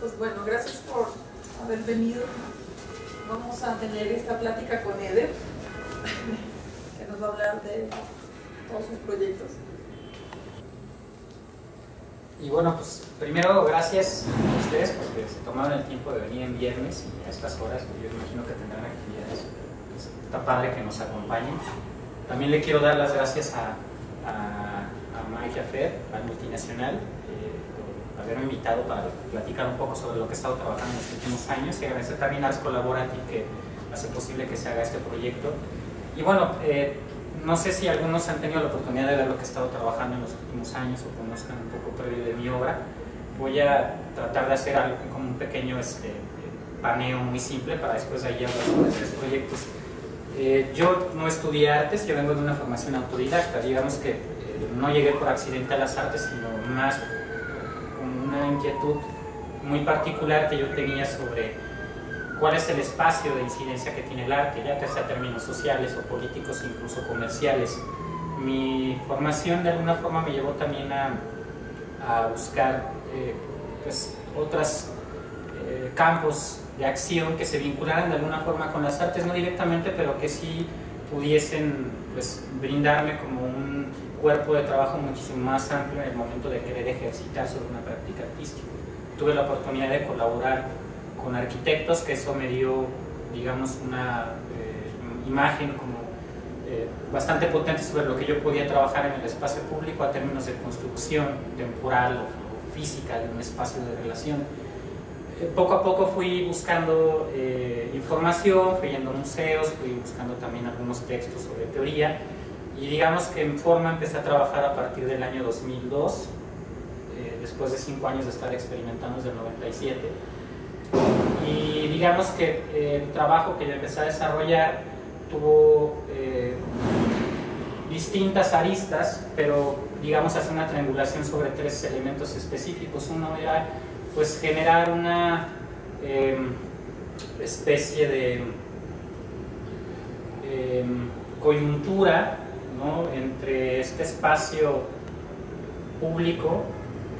Pues bueno, gracias por haber venido. Vamos a tener esta plática con Eder, que nos va a hablar de todos sus proyectos. Y bueno, pues primero gracias a ustedes porque se tomaron el tiempo de venir en viernes y a estas horas, yo imagino que tendrán actividades. Pues, está padre que nos acompañen. También le quiero dar las gracias a Mike Jaffer, al multinacional, por haberme invitado para platicar un poco sobre lo que he estado trabajando en los últimos años, y agradecer también a Ars Collaborative que hace posible que se haga este proyecto. Y bueno, no sé si algunos han tenido la oportunidad de ver lo que he estado trabajando en los últimos años o conozcan un poco previo de mi obra. Voy a tratar de hacer algo como un pequeño paneo muy simple para después de ahí hablar sobre tres proyectos. Yo no estudié artes, yo vengo de una formación autodidacta, digamos que no llegué por accidente a las artes, sino más con una inquietud muy particular que yo tenía sobre cuál es el espacio de incidencia que tiene el arte, ya que sea términos sociales o políticos, incluso comerciales. Mi formación de alguna forma me llevó también a buscar pues, otros campos de acción que se vincularan de alguna forma con las artes, no directamente, pero que sí pudiesen pues, brindarme como un cuerpo de trabajo muchísimo más amplio en el momento de querer ejercitar sobre una práctica artística. Tuve la oportunidad de colaborar con arquitectos, que eso me dio, digamos, una imagen como bastante potente sobre lo que yo podía trabajar en el espacio público a términos de construcción temporal o física de un espacio de relación. Poco a poco fui buscando información, fui yendo a museos, fui buscando también algunos textos sobre teoría, y digamos que en forma empecé a trabajar a partir del año 2002, después de 5 años de estar experimentando desde el 97. Y digamos que el trabajo que yo empecé a desarrollar tuvo distintas aristas, pero digamos hace una triangulación sobre tres elementos específicos. Uno era pues generar una especie de coyuntura, ¿no?, entre este espacio público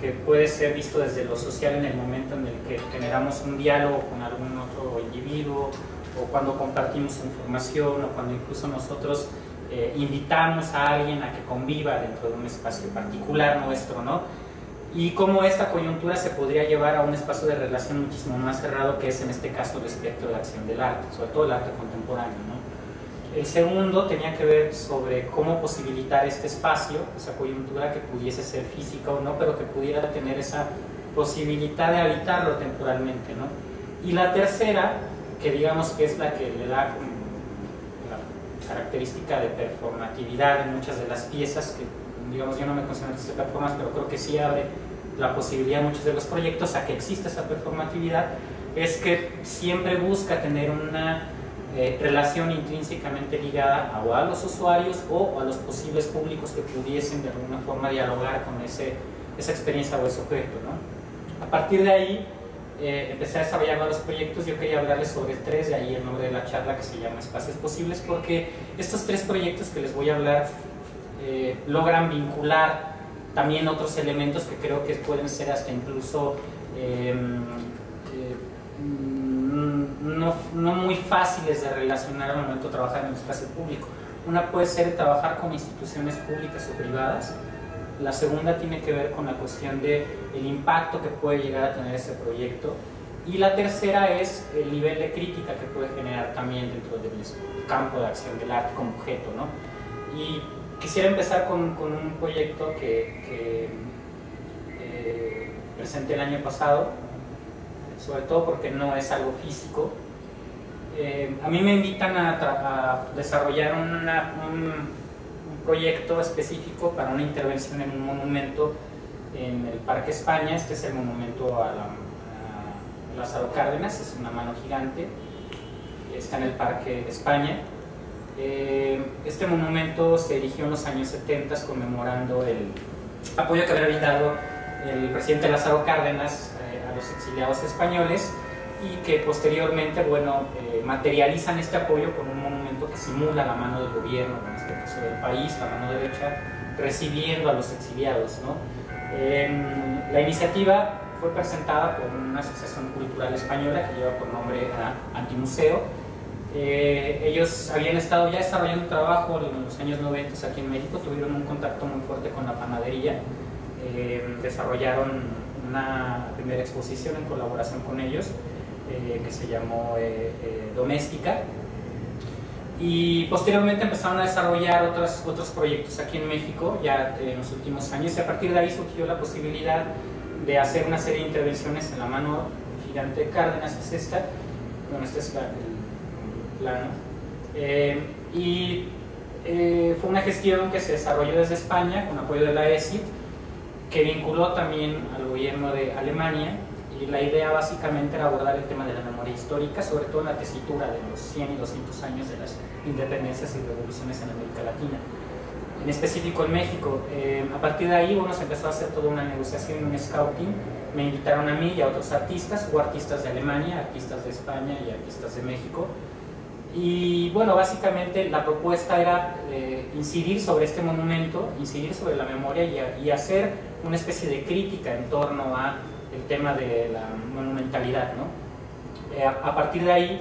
que puede ser visto desde lo social en el momento en el que generamos un diálogo con algún otro individuo, o cuando compartimos información, o cuando incluso nosotros invitamos a alguien a que conviva dentro de un espacio particular nuestro, ¿no? Y cómo esta coyuntura se podría llevar a un espacio de relación muchísimo más cerrado, que es en este caso el espectro de acción del arte, sobre todo el arte contemporáneo, ¿no? El segundo tenía que ver sobre cómo posibilitar este espacio, esa coyuntura que pudiese ser física o no, pero que pudiera tener esa posibilidad de habitarlo temporalmente, ¿no? Y la tercera, que digamos que es la que le da la característica de performatividad en muchas de las piezas, que digamos yo no me considero artista de performance, pero creo que sí abre la posibilidad en muchos de los proyectos a que exista esa performatividad, es que siempre busca tener una relación intrínsecamente ligada a los usuarios o a los posibles públicos que pudiesen de alguna forma dialogar con esa experiencia o ese objeto, ¿no? A partir de ahí empecé a desarrollar varios proyectos. Yo quería hablarles sobre tres, de ahí el nombre de la charla, que se llama Espacios Posibles, porque estos tres proyectos que les voy a hablar logran vincular también otros elementos que creo que pueden ser hasta incluso no muy fáciles de relacionar al momento de trabajar en el espacio público. Una puede ser trabajar con instituciones públicas o privadas. La segunda tiene que ver con la cuestión del impacto que puede llegar a tener ese proyecto. Y la tercera es el nivel de crítica que puede generar también dentro del campo de acción del arte como objeto, ¿no? Y quisiera empezar con un proyecto que presenté el año pasado, sobre todo porque no es algo físico. A mí me invitan a desarrollar un proyecto específico para una intervención en un monumento en el Parque España. Este es el monumento a Lázaro Cárdenas, es una mano gigante, está en el Parque España. Este monumento se erigió en los años 70 conmemorando el apoyo que había brindado el presidente Lázaro Cárdenas a los exiliados españoles, y que posteriormente, bueno, materializan este apoyo con un monumento que simula la mano del gobierno, en este caso del país, la mano derecha, recibiendo a los exiliados, ¿no? La iniciativa fue presentada por una asociación cultural española que lleva por nombre Antimuseo. Ellos habían estado ya desarrollando un trabajo en los años 90 aquí en México, tuvieron un contacto muy fuerte con la panadería, desarrollaron una primera exposición en colaboración con ellos que se llamó Doméstica, y posteriormente empezaron a desarrollar otros proyectos aquí en México ya en los últimos años, y a partir de ahí surgió la posibilidad de hacer una serie de intervenciones en la mano gigante de Cárdenas, es esta, bueno, este es el plano, fue una gestión que se desarrolló desde España con apoyo de la ESIT, que vinculó también al gobierno de Alemania, y la idea básicamente era abordar el tema de la memoria histórica, sobre todo en la tesitura de los 100 y 200 años de las independencias y revoluciones en América Latina, en específico en México. A partir de ahí, bueno, se empezó a hacer toda una negociación, un scouting. Me invitaron a mí y a otros artistas, o artistas de Alemania, artistas de España y artistas de México. Y bueno, básicamente la propuesta era incidir sobre este monumento, incidir sobre la memoria y hacer una especie de crítica en torno a el tema de la monumentalidad, ¿no? A partir de ahí,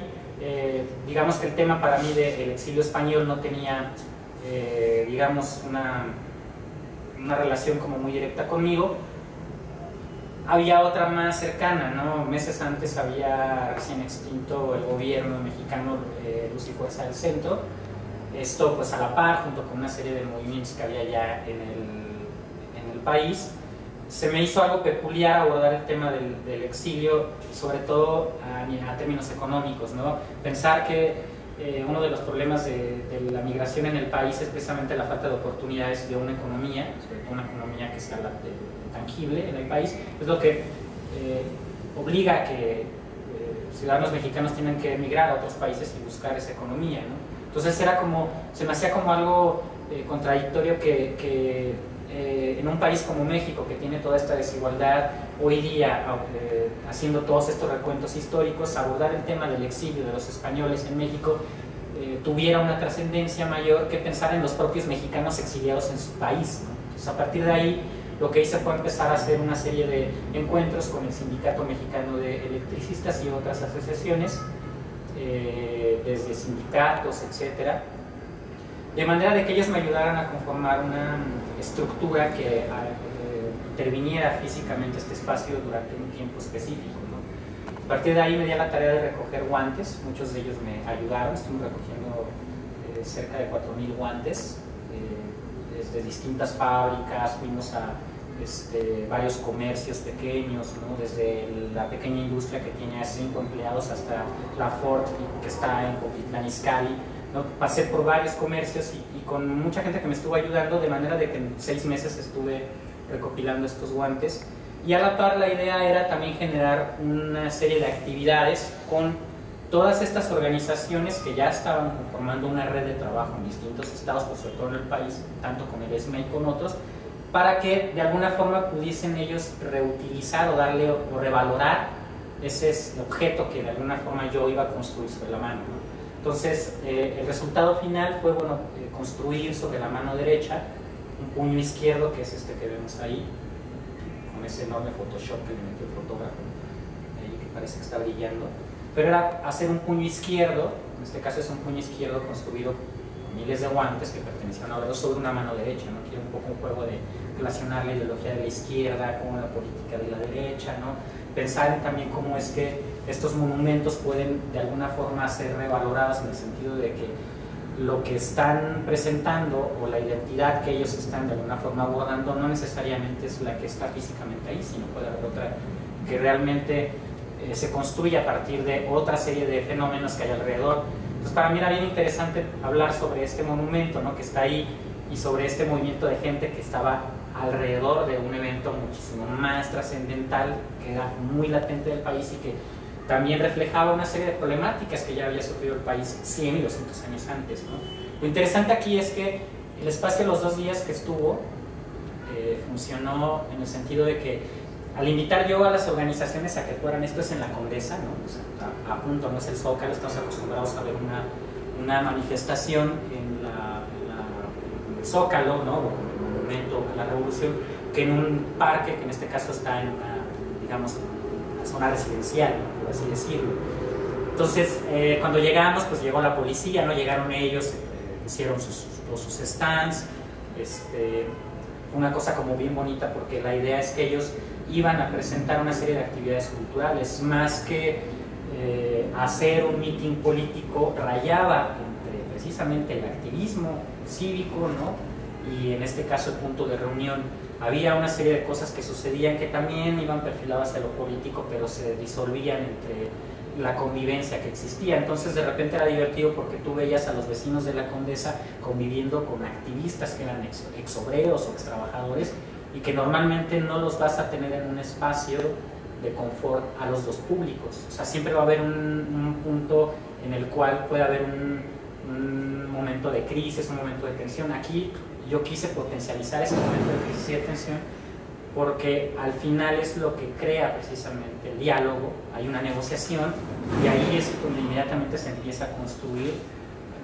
digamos que el tema para mí del exilio español no tenía, digamos, una relación como muy directa conmigo. Había otra más cercana, ¿no? Meses antes había recién extinto el gobierno mexicano, Luz y Fuerza del Centro. Esto pues a la par, junto con una serie de movimientos que había ya en el país. Se me hizo algo peculiar abordar el tema del exilio, sobre todo a términos económicos, ¿no? Pensar que uno de los problemas de la migración en el país es precisamente la falta de oportunidades de una economía, sobre todo una economía que sea tangible en el país, es lo que obliga a que ciudadanos mexicanos tienen que emigrar a otros países y buscar esa economía, ¿no? Entonces se me hacía como algo contradictorio que en un país como México, que tiene toda esta desigualdad, hoy día, haciendo todos estos recuentos históricos, abordar el tema del exilio de los españoles en México tuviera una trascendencia mayor que pensar en los propios mexicanos exiliados en su país, ¿no? Entonces, a partir de ahí, lo que hice fue empezar a hacer una serie de encuentros con el Sindicato Mexicano de Electricistas y otras asociaciones, desde sindicatos, etcétera, de manera de que ellos me ayudaran a conformar una estructura que interviniera físicamente este espacio durante un tiempo específico, ¿no? A partir de ahí me di a la tarea de recoger guantes, muchos de ellos me ayudaron, estuvimos recogiendo cerca de 4.000 guantes, desde distintas fábricas, fuimos a varios comercios pequeños, ¿no? Desde la pequeña industria que tiene 5 empleados hasta la Ford que está en Coquitlán Izcalli, ¿no? Pasé por varios comercios y con mucha gente que me estuvo ayudando, de manera de que en 6 meses estuve recopilando estos guantes, y a la par la idea era también generar una serie de actividades con todas estas organizaciones que ya estaban conformando una red de trabajo en distintos estados, pues sobre todo en el país, tanto con el ESME y con otros, para que de alguna forma pudiesen ellos reutilizar o darle o revalorar ese objeto que de alguna forma yo iba a construir sobre la mano, ¿no? Entonces, el resultado final fue, bueno, construir sobre la mano derecha un puño izquierdo, que es este que vemos ahí, con ese enorme Photoshop que le metió el fotógrafo, ahí que parece que está brillando. Pero era hacer un puño izquierdo, en este caso es un puño izquierdo construido con miles de guantes que pertenecían a los sobre una mano derecha, ¿no? Quiero un poco un juego de relacionar la ideología de la izquierda con la política de la derecha, ¿no? Pensar en también cómo es que estos monumentos pueden de alguna forma ser revalorados en el sentido de que lo que están presentando o la identidad que ellos están de alguna forma abordando no necesariamente es la que está físicamente ahí, sino puede haber otra que realmente se construye a partir de otra serie de fenómenos que hay alrededor. Entonces para mí era bien interesante hablar sobre este monumento, ¿no? Que está ahí, y sobre este movimiento de gente que estaba alrededor de un evento muchísimo más trascendental, que era muy latente del país y que también reflejaba una serie de problemáticas que ya había sufrido el país 100 y 200 años antes, ¿no? Lo interesante aquí es que el espacio de los 2 días que estuvo funcionó en el sentido de que al invitar yo a las organizaciones a que fueran, esto es en la Condesa, ¿no? O sea, a punto, no es el Zócalo, estamos acostumbrados a ver una manifestación en el Zócalo, ¿no? O en el monumento a la Revolución, que en un parque, que en este caso está en digamos, la zona residencial, por así decirlo. Entonces, cuando llegamos, pues llegó la policía, no llegaron ellos, hicieron todos sus stands. Fue una cosa como bien bonita porque la idea es que ellos iban a presentar una serie de actividades culturales, más que hacer un mitin político, rayaba entre precisamente el activismo cívico, ¿no? Y en este caso el punto de reunión. Había una serie de cosas que sucedían que también iban perfiladas hacia lo político, pero se disolvían entre la convivencia que existía. Entonces de repente era divertido porque tú veías a los vecinos de la Condesa conviviendo con activistas que eran exobreros o extrabajadores y que normalmente no los vas a tener en un espacio de confort a los dos públicos. O sea, siempre va a haber un punto en el cual puede haber un momento de crisis, un momento de tensión. Aquí yo quise potencializar ese momento de crisis y de tensión porque al final es lo que crea precisamente el diálogo, hay una negociación y ahí es donde inmediatamente se empieza a construir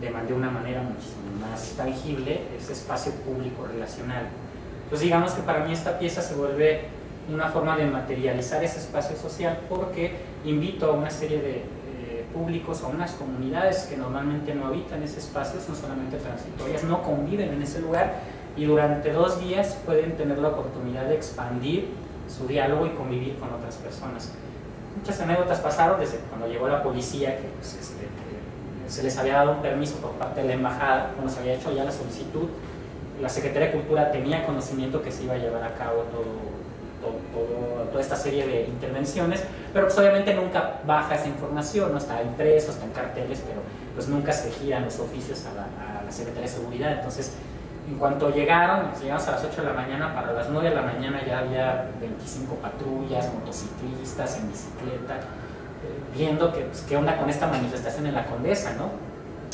de una manera muchísimo más tangible ese espacio público relacional. Entonces digamos que para mí esta pieza se vuelve una forma de materializar ese espacio social porque invito a una serie de públicos, a unas comunidades que normalmente no habitan ese espacio, son solamente transitorias, no conviven en ese lugar y durante 2 días pueden tener la oportunidad de expandir su diálogo y convivir con otras personas. Muchas anécdotas pasaron desde cuando llegó la policía, que pues, se les había dado un permiso por parte de la embajada, cuando se había hecho ya la solicitud, la Secretaría de Cultura tenía conocimiento que se iba a llevar a cabo toda esta serie de intervenciones, pero pues obviamente nunca baja esa información, no está impreso, está en carteles, pero pues nunca se giran los oficios a la Secretaría de Seguridad. Entonces, en cuanto llegamos a las 8 de la mañana, para las 9 de la mañana ya había 25 patrullas, motociclistas en bicicleta, viendo que, pues, qué onda con esta manifestación en la Condesa, ¿no?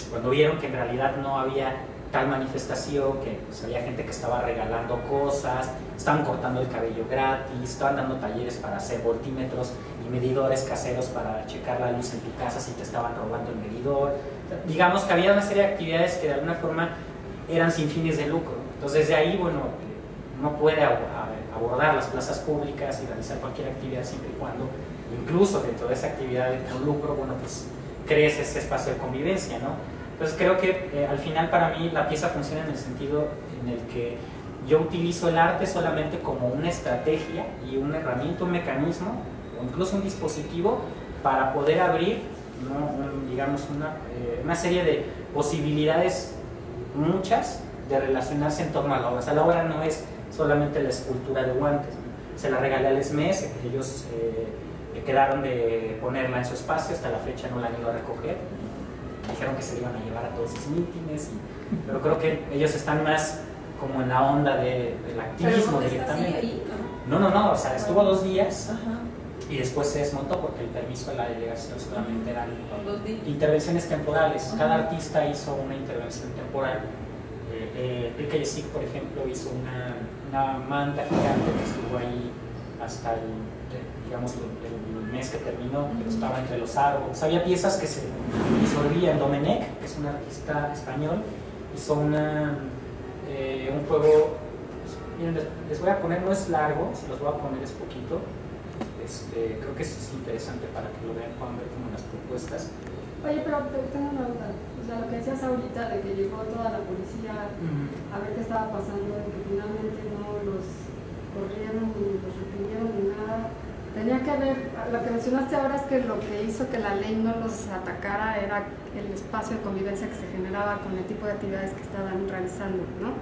Cuando vieron que en realidad no había tal manifestación, que pues, había gente que estaba regalando cosas, estaban cortando el cabello gratis, estaban dando talleres para hacer voltímetros y medidores caseros para checar la luz en tu casa si te estaban robando el medidor. Digamos que había una serie de actividades que de alguna forma eran sin fines de lucro. Entonces desde ahí, bueno, uno puede abordar las plazas públicas y realizar cualquier actividad siempre y cuando, incluso dentro de esa actividad con lucro, bueno, pues crees ese espacio de convivencia, ¿no? Entonces creo que al final para mí la pieza funciona en el sentido en el que yo utilizo el arte solamente como una estrategia y una herramienta, un mecanismo o incluso un dispositivo para poder abrir, ¿no? digamos una serie de posibilidades, muchas, de relacionarse en torno a la obra. O sea, la obra no es solamente la escultura de guantes, ¿no? Se la regalé al SMES, ellos quedaron de ponerla en su espacio, hasta la fecha no la han ido a recoger. Dijeron que se iban a llevar a todos sus mítines, pero creo que ellos están más como en la onda del activismo directamente. Ahí, ¿no? O sea, estuvo 2 días. Ajá. Y después se desmontó porque el permiso de la delegación solamente eran intervenciones temporales. Ajá. Cada artista hizo una intervención temporal. Enrique Yesic, por ejemplo, hizo una manta gigante que estuvo ahí hasta el mes que terminó, pero estaba entre los árboles. Había piezas que se disolvían. Domenech, que es un artista español, hizo un juego. Miren, les voy a poner, no es largo, se los voy a poner, es poquito. Creo que es interesante para que lo vean, puedan ver como las propuestas. Oye, pero tengo una duda. O sea, lo que decías ahorita de que llegó toda la policía a ver qué estaba pasando, de que finalmente no los corrieron ni los reprimieron ni nada. Tenía que ver, lo que mencionaste ahora es que lo que hizo que la ley no los atacara era el espacio de convivencia que se generaba con el tipo de actividades que estaban realizando, ¿no?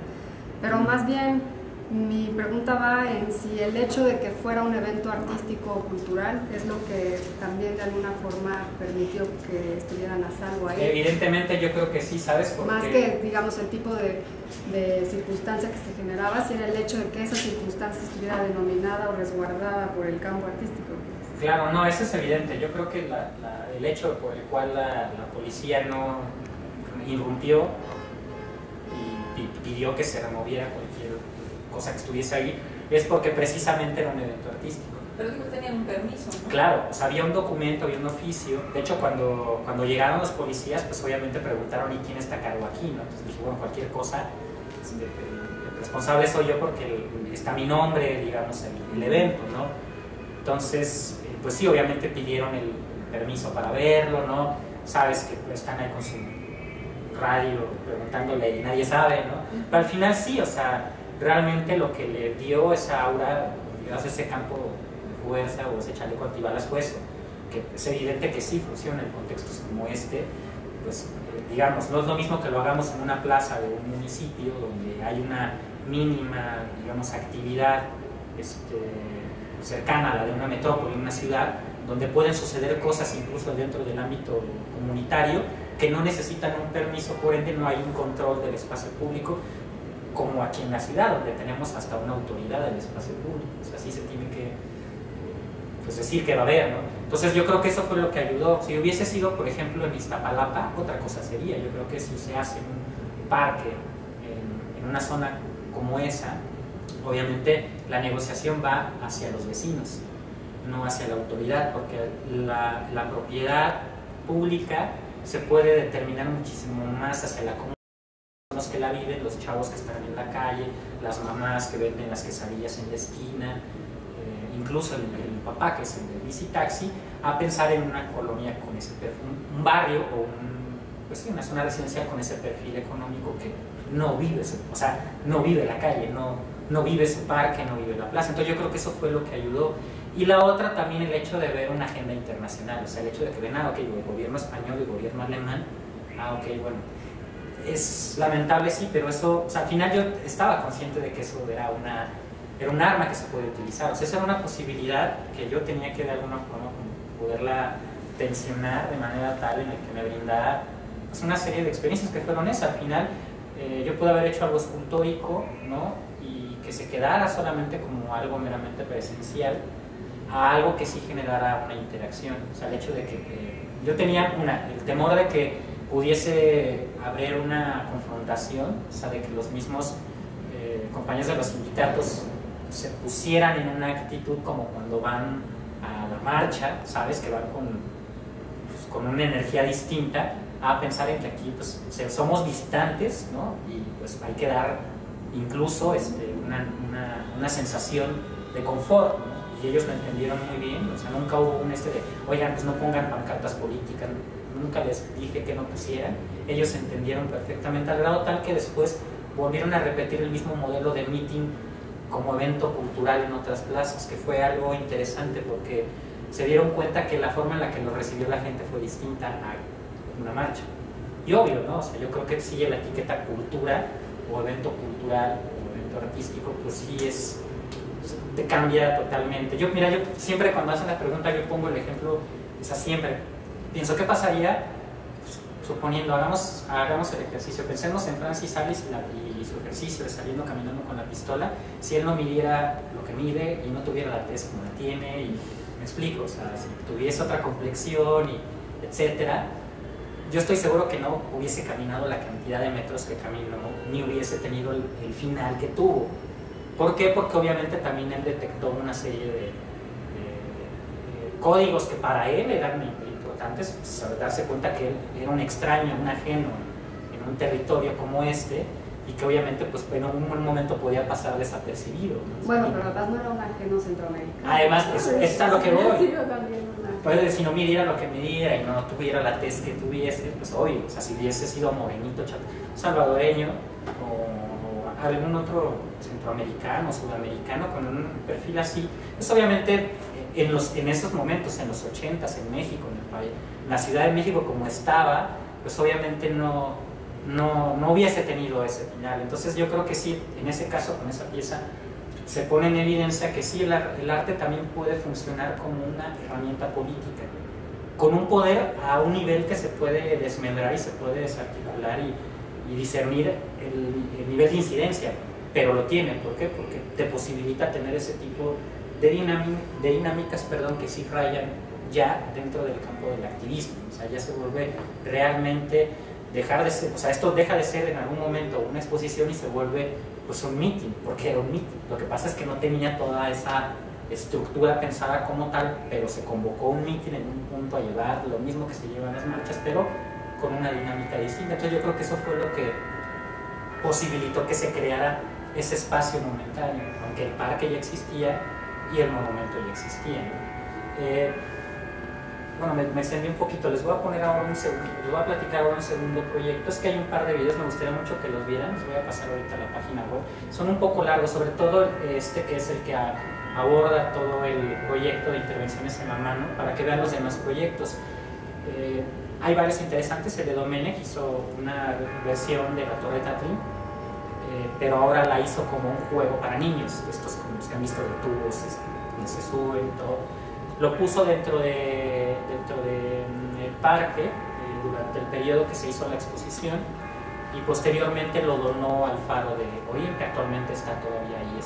Pero más bien, mi pregunta va en si el hecho de que fuera un evento artístico o cultural es lo que también de alguna forma permitió que estuvieran a salvo ahí. Evidentemente yo creo que sí, ¿sabes? Porque... Más que, digamos, el tipo de circunstancia que se generaba, si era el hecho de que esa circunstancia estuviera denominada o resguardada por el campo artístico. Claro, no, eso es evidente. Yo creo que el hecho por el cual la policía no irrumpió y pidió que se removiera cualquier cosa que estuviese ahí, es porque precisamente era un evento artístico. Pero digo, tenían un permiso, ¿no? Claro, o sea, había un documento, había un oficio. De hecho, cuando llegaron los policías, pues obviamente preguntaron, ¿y quién está a cargo aquí? ¿No? Entonces dije, bueno, cualquier cosa, el responsable soy yo porque está mi nombre, digamos, el evento, ¿no? Entonces, pues sí, obviamente pidieron el permiso para verlo, ¿no? Sabes que pues, están ahí con su radio preguntándole y nadie sabe, ¿no? Pero al final sí, o sea, realmente lo que le dio esa aura, digamos, ese campo de fuerza o ese chaleco antibalas fue eso, que es evidente que sí funciona en contextos como este, pues digamos, no es lo mismo que lo hagamos en una plaza de un municipio donde hay una mínima, digamos, actividad cercana a la de una metrópoli, una ciudad, donde pueden suceder cosas incluso dentro del ámbito comunitario que no necesitan un permiso, por ende no hay un control del espacio público, como aquí en la ciudad, donde tenemos hasta una autoridad del espacio público. O sea, sí se tiene que pues, decir que va a haber, ¿no? Entonces yo creo que eso fue lo que ayudó. Si hubiese sido, por ejemplo, en Iztapalapa, otra cosa sería. Yo creo que si se hace un parque en una zona como esa, obviamente la negociación va hacia los vecinos, no hacia la autoridad, porque la propiedad pública se puede determinar muchísimo más hacia la comunidad, los que la viven, los chavos que están en la calle, las mamás que venden las quesadillas en la esquina, incluso el papá que es el de bici taxi, a pensar en una colonia con ese perfil, un barrio o pues sí, una zona residencial con ese perfil económico que no vive, o sea, no vive la calle, no vive su parque, no vive la plaza. Entonces yo creo que eso fue lo que ayudó. Y la otra también el hecho de ver una agenda internacional, o sea, el hecho de que ven, ok, el gobierno español y el gobierno alemán, ok, bueno, es lamentable, sí, pero eso, o sea, al final yo estaba consciente de que eso era un arma que se puede utilizar, o sea, esa era una posibilidad que yo tenía que de alguna forma poderla tensionar de manera tal en la que me brindara pues, una serie de experiencias que fueron esas. Al final yo pude haber hecho algo escultórico, ¿no? Y que se quedara solamente como algo meramente presencial, a algo que sí generara una interacción. O sea, el hecho de que yo tenía el temor de que pudiese haber una confrontación, o sea, de que los mismos compañeros de los sindicatos se pusieran en una actitud como cuando van a la marcha, ¿sabes? Que van con una energía distinta, a pensar en que aquí pues, somos visitantes, ¿no? Y pues hay que dar incluso una sensación de confort, ¿no? Y ellos lo entendieron muy bien, o sea, nunca hubo de, oigan, pues no pongan pancartas políticas, nunca les dije que no pusieran. Ellos entendieron perfectamente, al grado tal que después volvieron a repetir el mismo modelo de meeting como evento cultural en otras plazas, que fue algo interesante porque se dieron cuenta que la forma en la que lo recibió la gente fue distinta a una marcha. Y obvio, ¿no? O sea, yo creo que sigue la etiqueta cultura o evento cultural o evento artístico, pues sí te cambia totalmente. Yo siempre cuando hacen la pregunta yo pongo el ejemplo, o sea, siempre pienso, ¿qué pasaría? Suponiendo, hagamos el ejercicio, pensemos en Francis Alice y su ejercicio de saliendo caminando con la pistola, si él no midiera lo que mide y no tuviera la tez como la tiene, y me explico, o sea, si tuviese otra complexión, etcétera, yo estoy seguro que no hubiese caminado la cantidad de metros que caminó, ni hubiese tenido el final que tuvo. ¿Por qué? Porque obviamente también él detectó una serie de códigos que para él eran importantes, pues, darse cuenta que él era un extraño, un ajeno en un territorio como este, y que obviamente pues en un momento podía pasar desapercibido, ¿no? Bueno, pero además no era un ajeno centroamericano. Además, eso es a lo que voy. Pues si no midiera lo que midiera y no tuviera la tez que tuviese, pues obvio, o sea, si hubiese sido morenito, salvadoreño o algún otro centroamericano, sudamericano con un perfil así, pues obviamente en esos momentos, en los 80s, en México, en la Ciudad de México como estaba, pues obviamente no hubiese tenido ese final. Entonces yo creo que sí, en ese caso, con esa pieza, se pone en evidencia que sí, el arte también puede funcionar como una herramienta política, con un poder a un nivel que se puede desmembrar y se puede desarticular y discernir el nivel de incidencia, pero lo tiene. ¿Por qué? Porque te posibilita tener ese tipo de dinámicas que sí rayan ya dentro del campo del activismo. O sea, ya se vuelve realmente dejar de ser, o sea, esto deja de ser en algún momento una exposición y se vuelve pues un meeting, porque era un meeting. Lo que pasa es que no tenía toda esa estructura pensada como tal, pero se convocó un meeting en un punto a llevar lo mismo que se lleva en las marchas, pero con una dinámica distinta. Entonces yo creo que eso fue lo que posibilitó que se creara ese espacio momentáneo, aunque el parque ya existía y el monumento ya existía, ¿no? Bueno, me extendí un poquito, les voy a poner ahora les voy a platicar ahora un segundo proyecto. Es que hay un par de videos, me gustaría mucho que los vieran, les voy a pasar ahorita a la página web. Son un poco largos, sobre todo este que es el que aborda todo el proyecto de intervenciones en la mano, para que vean los demás proyectos. Hay varios interesantes. El de Domenech hizo una versión de la Torre Tatlin, pero ahora la hizo como un juego para niños, estos como se han visto de tubos, donde se suben y todo. Lo puso dentro del parque durante el periodo que se hizo la exposición, y posteriormente lo donó al Faro de Oriente, que actualmente está todavía ahí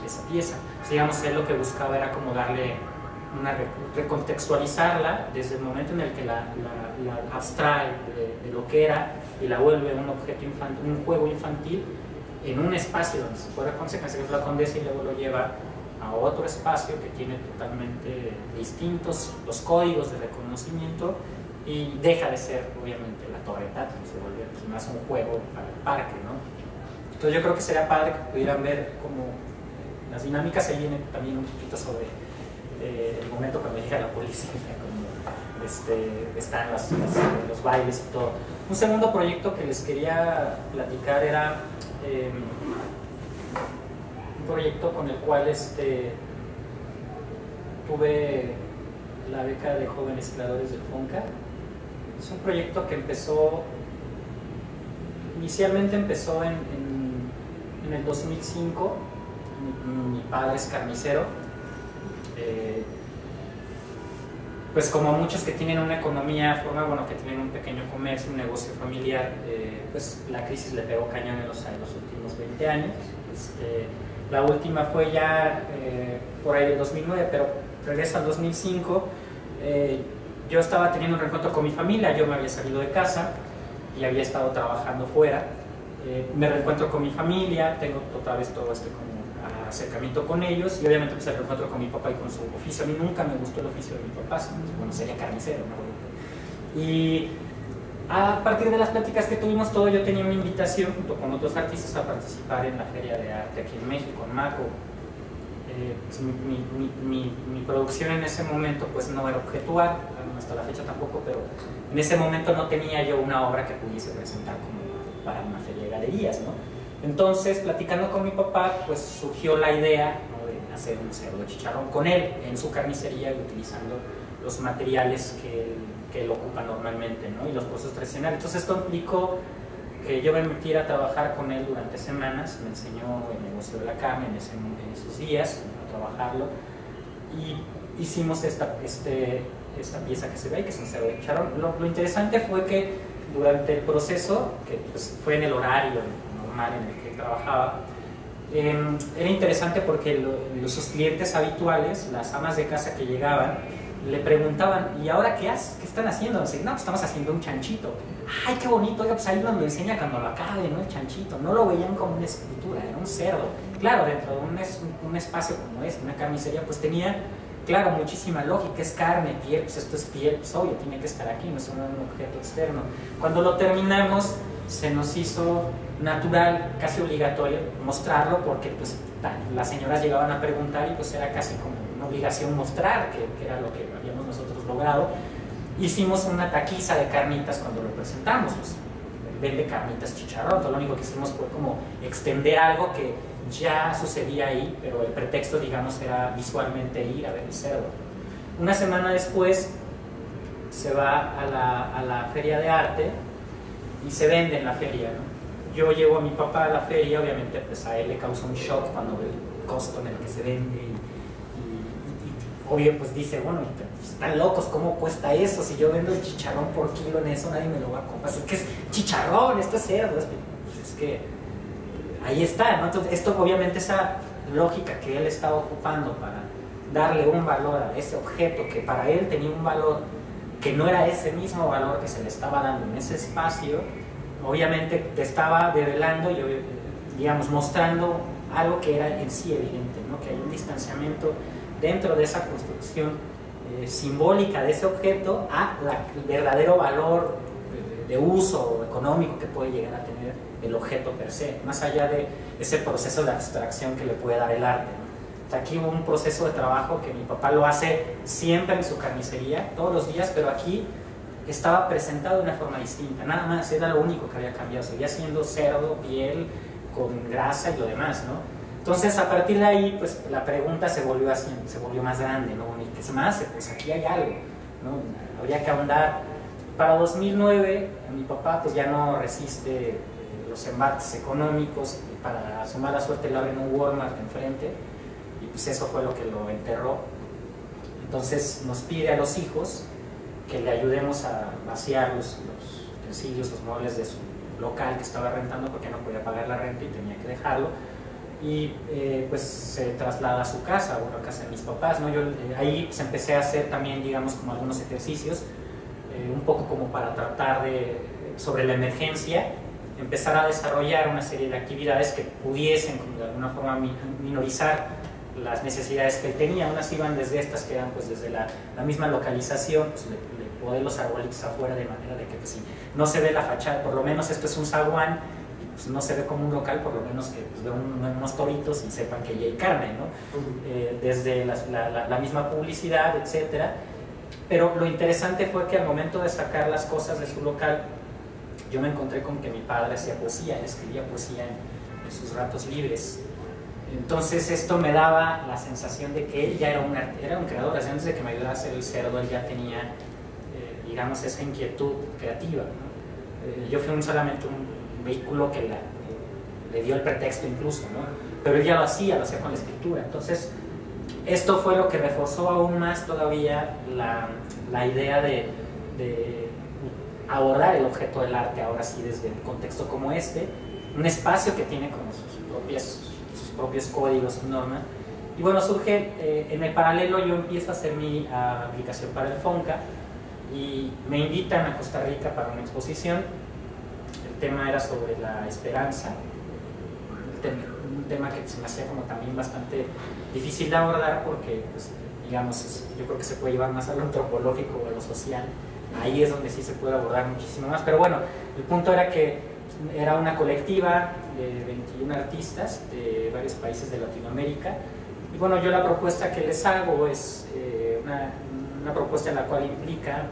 esa pieza. O sea, digamos, él lo que buscaba era como darle recontextualizarla desde el momento en el que la abstrae de lo que era y la vuelve un objeto infantil, un juego infantil, en un espacio donde se puede consecuencia, que es la Condesa, y luego lo lleva a otro espacio que tiene totalmente distintos los códigos de reconocimiento, y deja de ser obviamente la Torre Tatlin, se vuelve pues más un juego para el parque, ¿no? Entonces yo creo que sería padre que pudieran ver como las dinámicas. Ahí viene también un poquito sobre el momento cuando llega la policía, como están los bailes y todo. Un segundo proyecto que les quería platicar era un proyecto con el cual tuve la beca de jóvenes creadores del FONCA. Es un proyecto que inicialmente empezó en el 2005. Mi padre es carnicero. Pues como muchos que tienen una economía formal, bueno, que tienen un pequeño comercio, un negocio familiar, pues la crisis le pegó cañón en los últimos 20 años. La última fue ya por ahí del 2009, pero regreso al 2005. Yo estaba teniendo un reencuentro con mi familia, yo me había salido de casa y había estado trabajando fuera. Me reencuentro con mi familia, tengo otra vez todo como acercamiento con ellos, y obviamente pues el reencuentro con mi papá y con su oficio. A mí nunca me gustó el oficio de mi papá, bueno, sería carnicero, ¿no? Y a partir de las pláticas que tuvimos todo, yo tenía una invitación junto con otros artistas a participar en la Feria de Arte aquí en México, en MACO. Pues mi producción en ese momento pues no era objetual, hasta la fecha tampoco, pero en ese momento no tenía yo una obra que pudiese presentar como para una feria de galerías, ¿no? Entonces, platicando con mi papá, pues surgió la idea, ¿no?, de hacer un cerdo chicharrón con él en su carnicería, utilizando los materiales que él ocupa normalmente, ¿no?, y los procesos tradicionales. Entonces esto implicó que yo me metiera a trabajar con él durante semanas. Me enseñó el negocio de la carne en esos días, a trabajarlo, y hicimos esta pieza que se ve, que es un cerdo de chicharrón. Lo interesante fue que durante el proceso, que pues fue en el horario normal en el que trabajaba, era interesante porque sus clientes habituales, las amas de casa que llegaban, le preguntaban: ¿y ahora qué están haciendo? No, pues estamos haciendo un chanchito. ¡Ay, qué bonito! Oiga, pues ahí nos lo enseña cuando lo acabe, ¿no? El chanchito. No lo veían como una escultura, era un cerdo. Claro, dentro de un espacio como una carnicería, pues tenía, claro, muchísima lógica. Es carne, piel, pues esto es piel, pues obvio, tiene que estar aquí, no es un objeto externo. Cuando lo terminamos, se nos hizo natural, casi obligatorio, mostrarlo, porque pues las señoras llegaban a preguntar y pues era casi como una obligación mostrar que era lo que habíamos nosotros logrado. Hicimos una taquiza de carnitas cuando lo presentamos, pues vende carnitas chicharrón. Todo lo único que hicimos fue como extender algo que ya sucedía ahí, pero el pretexto, digamos, era visualmente ir a ver el cerdo. Una semana después se va a la feria de arte y se vende en la feria, ¿no? Yo llevo a mi papá a la feria, obviamente pues a él le causa un shock cuando ve el costo en el que se vende, y obvio pues dice: bueno, están locos, ¿cómo cuesta eso? Si yo vendo el chicharrón por kilo en eso, nadie me lo va a comprar. Es que es chicharrón, esto es cerdo. Pues es que ahí está, ¿no? Entonces, esto obviamente, esa lógica que él estaba ocupando para darle un valor a ese objeto que para él tenía un valor que no era ese mismo valor que se le estaba dando en ese espacio, obviamente te estaba develando y, digamos, mostrando algo que era en sí evidente, ¿no? Que hay un distanciamiento dentro de esa construcción simbólica de ese objeto al verdadero valor de uso económico que puede llegar a tener el objeto per se, más allá de ese proceso de abstracción que le puede dar el arte, ¿no? sea, aquí hubo un proceso de trabajo que mi papá lo hace siempre en su carnicería, todos los días, pero aquí estaba presentado de una forma distinta, nada más, era lo único que había cambiado, seguía siendo cerdo, piel, con grasa y lo demás, ¿no? Entonces, a partir de ahí, pues la pregunta se volvió más grande, ¿no? ¿Y qué más? Pues aquí hay algo, ¿no? Habría que ahondar. Para 2009, mi papá pues ya no resiste los embates económicos, para su mala suerte le abren un Walmart enfrente, y pues eso fue lo que lo enterró. Entonces nos pide a los hijos que le ayudemos a vaciar los utensilios, los muebles de su local que estaba rentando porque no podía pagar la renta y tenía que dejarlo, y pues se traslada a su casa, bueno, a casa de mis papás, ¿no? Yo ahí pues empecé a hacer también, digamos, como algunos ejercicios, un poco como para tratar de, sobre la emergencia, empezar a desarrollar una serie de actividades que pudiesen de alguna forma minorizar las necesidades que él tenía. Unas iban desde estas que eran pues desde la misma localización, pues le poner los arbolitos afuera de manera de que pues, si no se ve la fachada, por lo menos esto es un zaguán, y pues no se ve como un local, por lo menos que pues, vean unos toritos y sepan que ya hay carne, ¿no? Desde la misma publicidad, etcétera. Pero lo interesante fue que al momento de sacar las cosas de su local, yo me encontré con que mi padre hacía poesía, él escribía poesía en sus ratos libres. Entonces esto me daba la sensación de que él ya era un creador. Así, antes de que me ayudara a hacer el cerdo, él ya tenía, digamos, esa inquietud creativa, ¿no? Yo fui solamente un vehículo que le dio el pretexto incluso, ¿no? Pero él ya lo hacía con la escritura. Entonces esto fue lo que reforzó aún más todavía la idea de abordar el objeto del arte ahora sí desde un contexto como este, un espacio que tiene como sus propios códigos y normas. Y bueno, surge, en el paralelo yo empiezo a hacer mi aplicación para el FONCA y me invitan a Costa Rica para una exposición. El tema era sobre la esperanza, un tema que se me hacía como también bastante difícil de abordar porque, pues, digamos, yo creo que se puede llevar más a lo antropológico o a lo social. Ahí es donde sí se puede abordar muchísimo más, pero bueno, el punto era que era una colectiva de 21 artistas de varios países de Latinoamérica, y bueno, yo la propuesta que les hago es una propuesta en la cual implica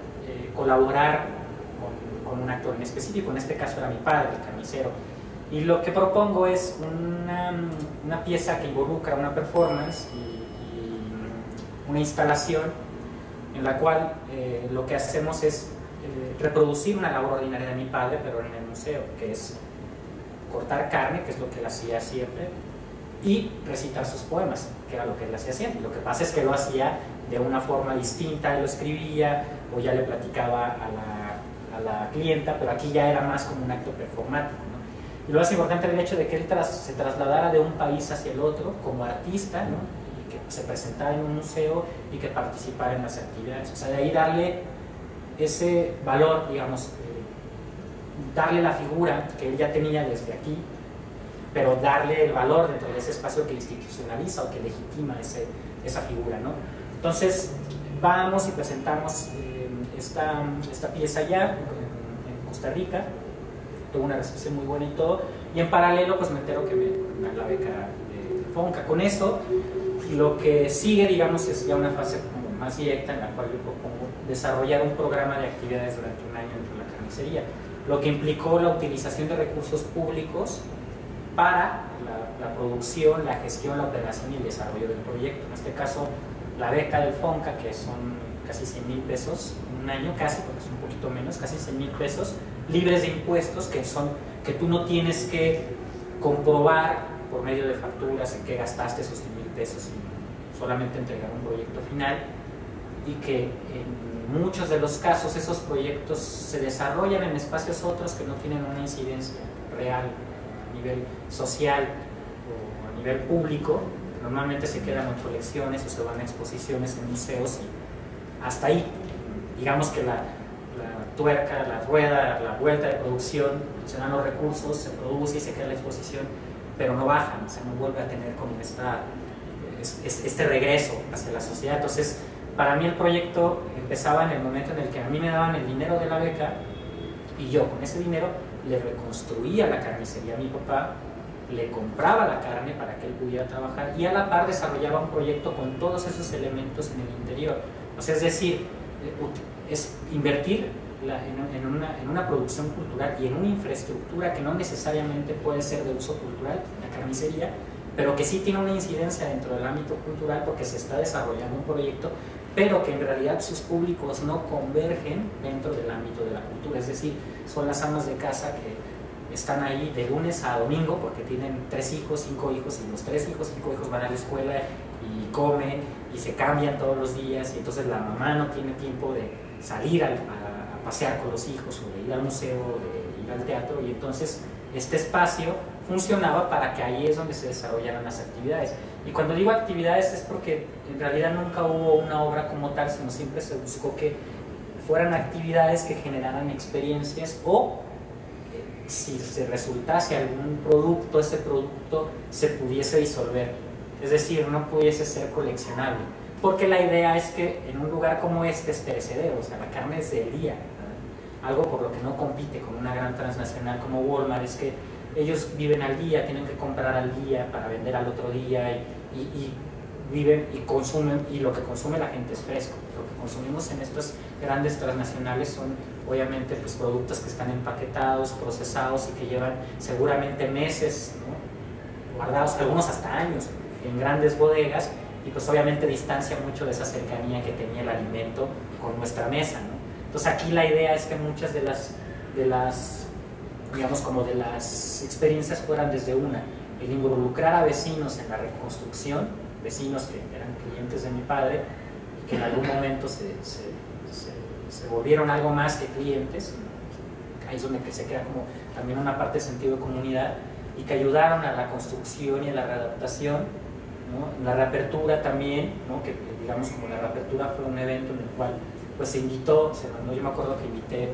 colaborar con un actor en específico. En este caso era mi padre, el carnicero, y lo que propongo es una pieza que involucra una performance y una instalación en la cual lo que hacemos es reproducir una labor ordinaria de mi padre, pero en el museo, que es cortar carne, que es lo que él hacía siempre, y recitar sus poemas, que era lo que él hacía siempre. Lo que pasa es que lo hacía de una forma distinta, él lo escribía o ya le platicaba a la clienta, pero aquí ya era más como un acto performático, ¿no? Y lo más importante era el hecho de que él se trasladara de un país hacia el otro como artista, ¿no? Y que se presentara en un museo y que participara en las actividades. O sea, de ahí darle ese valor, digamos, darle la figura que él ya tenía desde aquí, pero darle el valor dentro de ese espacio que institucionaliza o que legitima esa figura, ¿no? Entonces vamos y presentamos esta pieza ya en Costa Rica, tuvo una recepción muy buena y todo, y en paralelo pues me entero que me dan la beca de FONCA. Con eso lo que sigue, digamos, es ya una fase como más directa en la cual yo propongo desarrollar un programa de actividades durante un año dentro de la carnicería, lo que implicó la utilización de recursos públicos para la producción, la gestión, la operación y el desarrollo del proyecto. En este caso, la beca del FONCA, que son casi 100,000 pesos, un año casi, porque es un poquito menos, casi 100,000 pesos, libres de impuestos, que tú no tienes que comprobar por medio de facturas en qué gastaste esos 100,000 pesos, y solamente entregar un proyecto final, y que en muchos de los casos esos proyectos se desarrollan en espacios otros que no tienen una incidencia real a nivel social o a nivel público. Normalmente se quedan en colecciones o se van a exposiciones en museos, y hasta ahí, digamos que la tuerca, la rueda, la vuelta de producción, se dan los recursos, se produce y se queda la exposición, pero no bajan, o sea, no vuelve a tener como este regreso hacia la sociedad. Entonces, para mí el proyecto empezaba en el momento en el que a mí me daban el dinero de la beca y yo con ese dinero le reconstruía la carnicería a mi papá le compraba la carne para que él pudiera trabajar y a la par desarrollaba un proyecto con todos esos elementos en el interior. O sea, es decir, es invertir en una producción cultural y en una infraestructura que no necesariamente puede ser de uso cultural, la carnicería, pero que sí tiene una incidencia dentro del ámbito cultural porque se está desarrollando un proyecto, pero que en realidad sus públicos no convergen dentro del ámbito de la cultura. Es decir, son las amas de casa que están ahí de lunes a domingo porque tienen 3 hijos, 5 hijos, y los 3 hijos, 5 hijos van a la escuela y comen y se cambian todos los días, y entonces la mamá no tiene tiempo de salir a pasear con los hijos, o de ir al museo, o de ir al teatro, y entonces este espacio funcionaba para que ahí es donde se desarrollaran las actividades. Y cuando digo actividades es porque en realidad nunca hubo una obra como tal, sino siempre se buscó que fueran actividades que generaran experiencias, o si se resultase algún producto, ese producto se pudiese disolver, es decir, no pudiese ser coleccionable, porque la idea es que en un lugar como este es perecedero, o sea, la carne es del día, ¿no? Algo por lo que no compite con una gran transnacional como Walmart es que ellos viven al día, tienen que comprar al día para vender al otro día, y viven y consumen, y lo que consume la gente es fresco. Lo que consumimos en estas grandes transnacionales son obviamente pues productos que están empaquetados, procesados y que llevan seguramente meses, ¿no?, guardados, algunos hasta años, en grandes bodegas, y pues obviamente distancia mucho de esa cercanía que tenía el alimento con nuestra mesa, ¿no? Entonces aquí la idea es que muchas de las digamos, como de las experiencias fueran desde el involucrar a vecinos en la reconstrucción, vecinos que eran clientes de mi padre y que en algún momento se volvieron algo más que clientes. Ahí es donde se crea como también una parte de sentido de comunidad, y que ayudaron a la construcción y a la readaptación, ¿no? La reapertura también, ¿no? Que digamos como la reapertura fue un evento en el cual pues se invitó, yo me acuerdo que invité,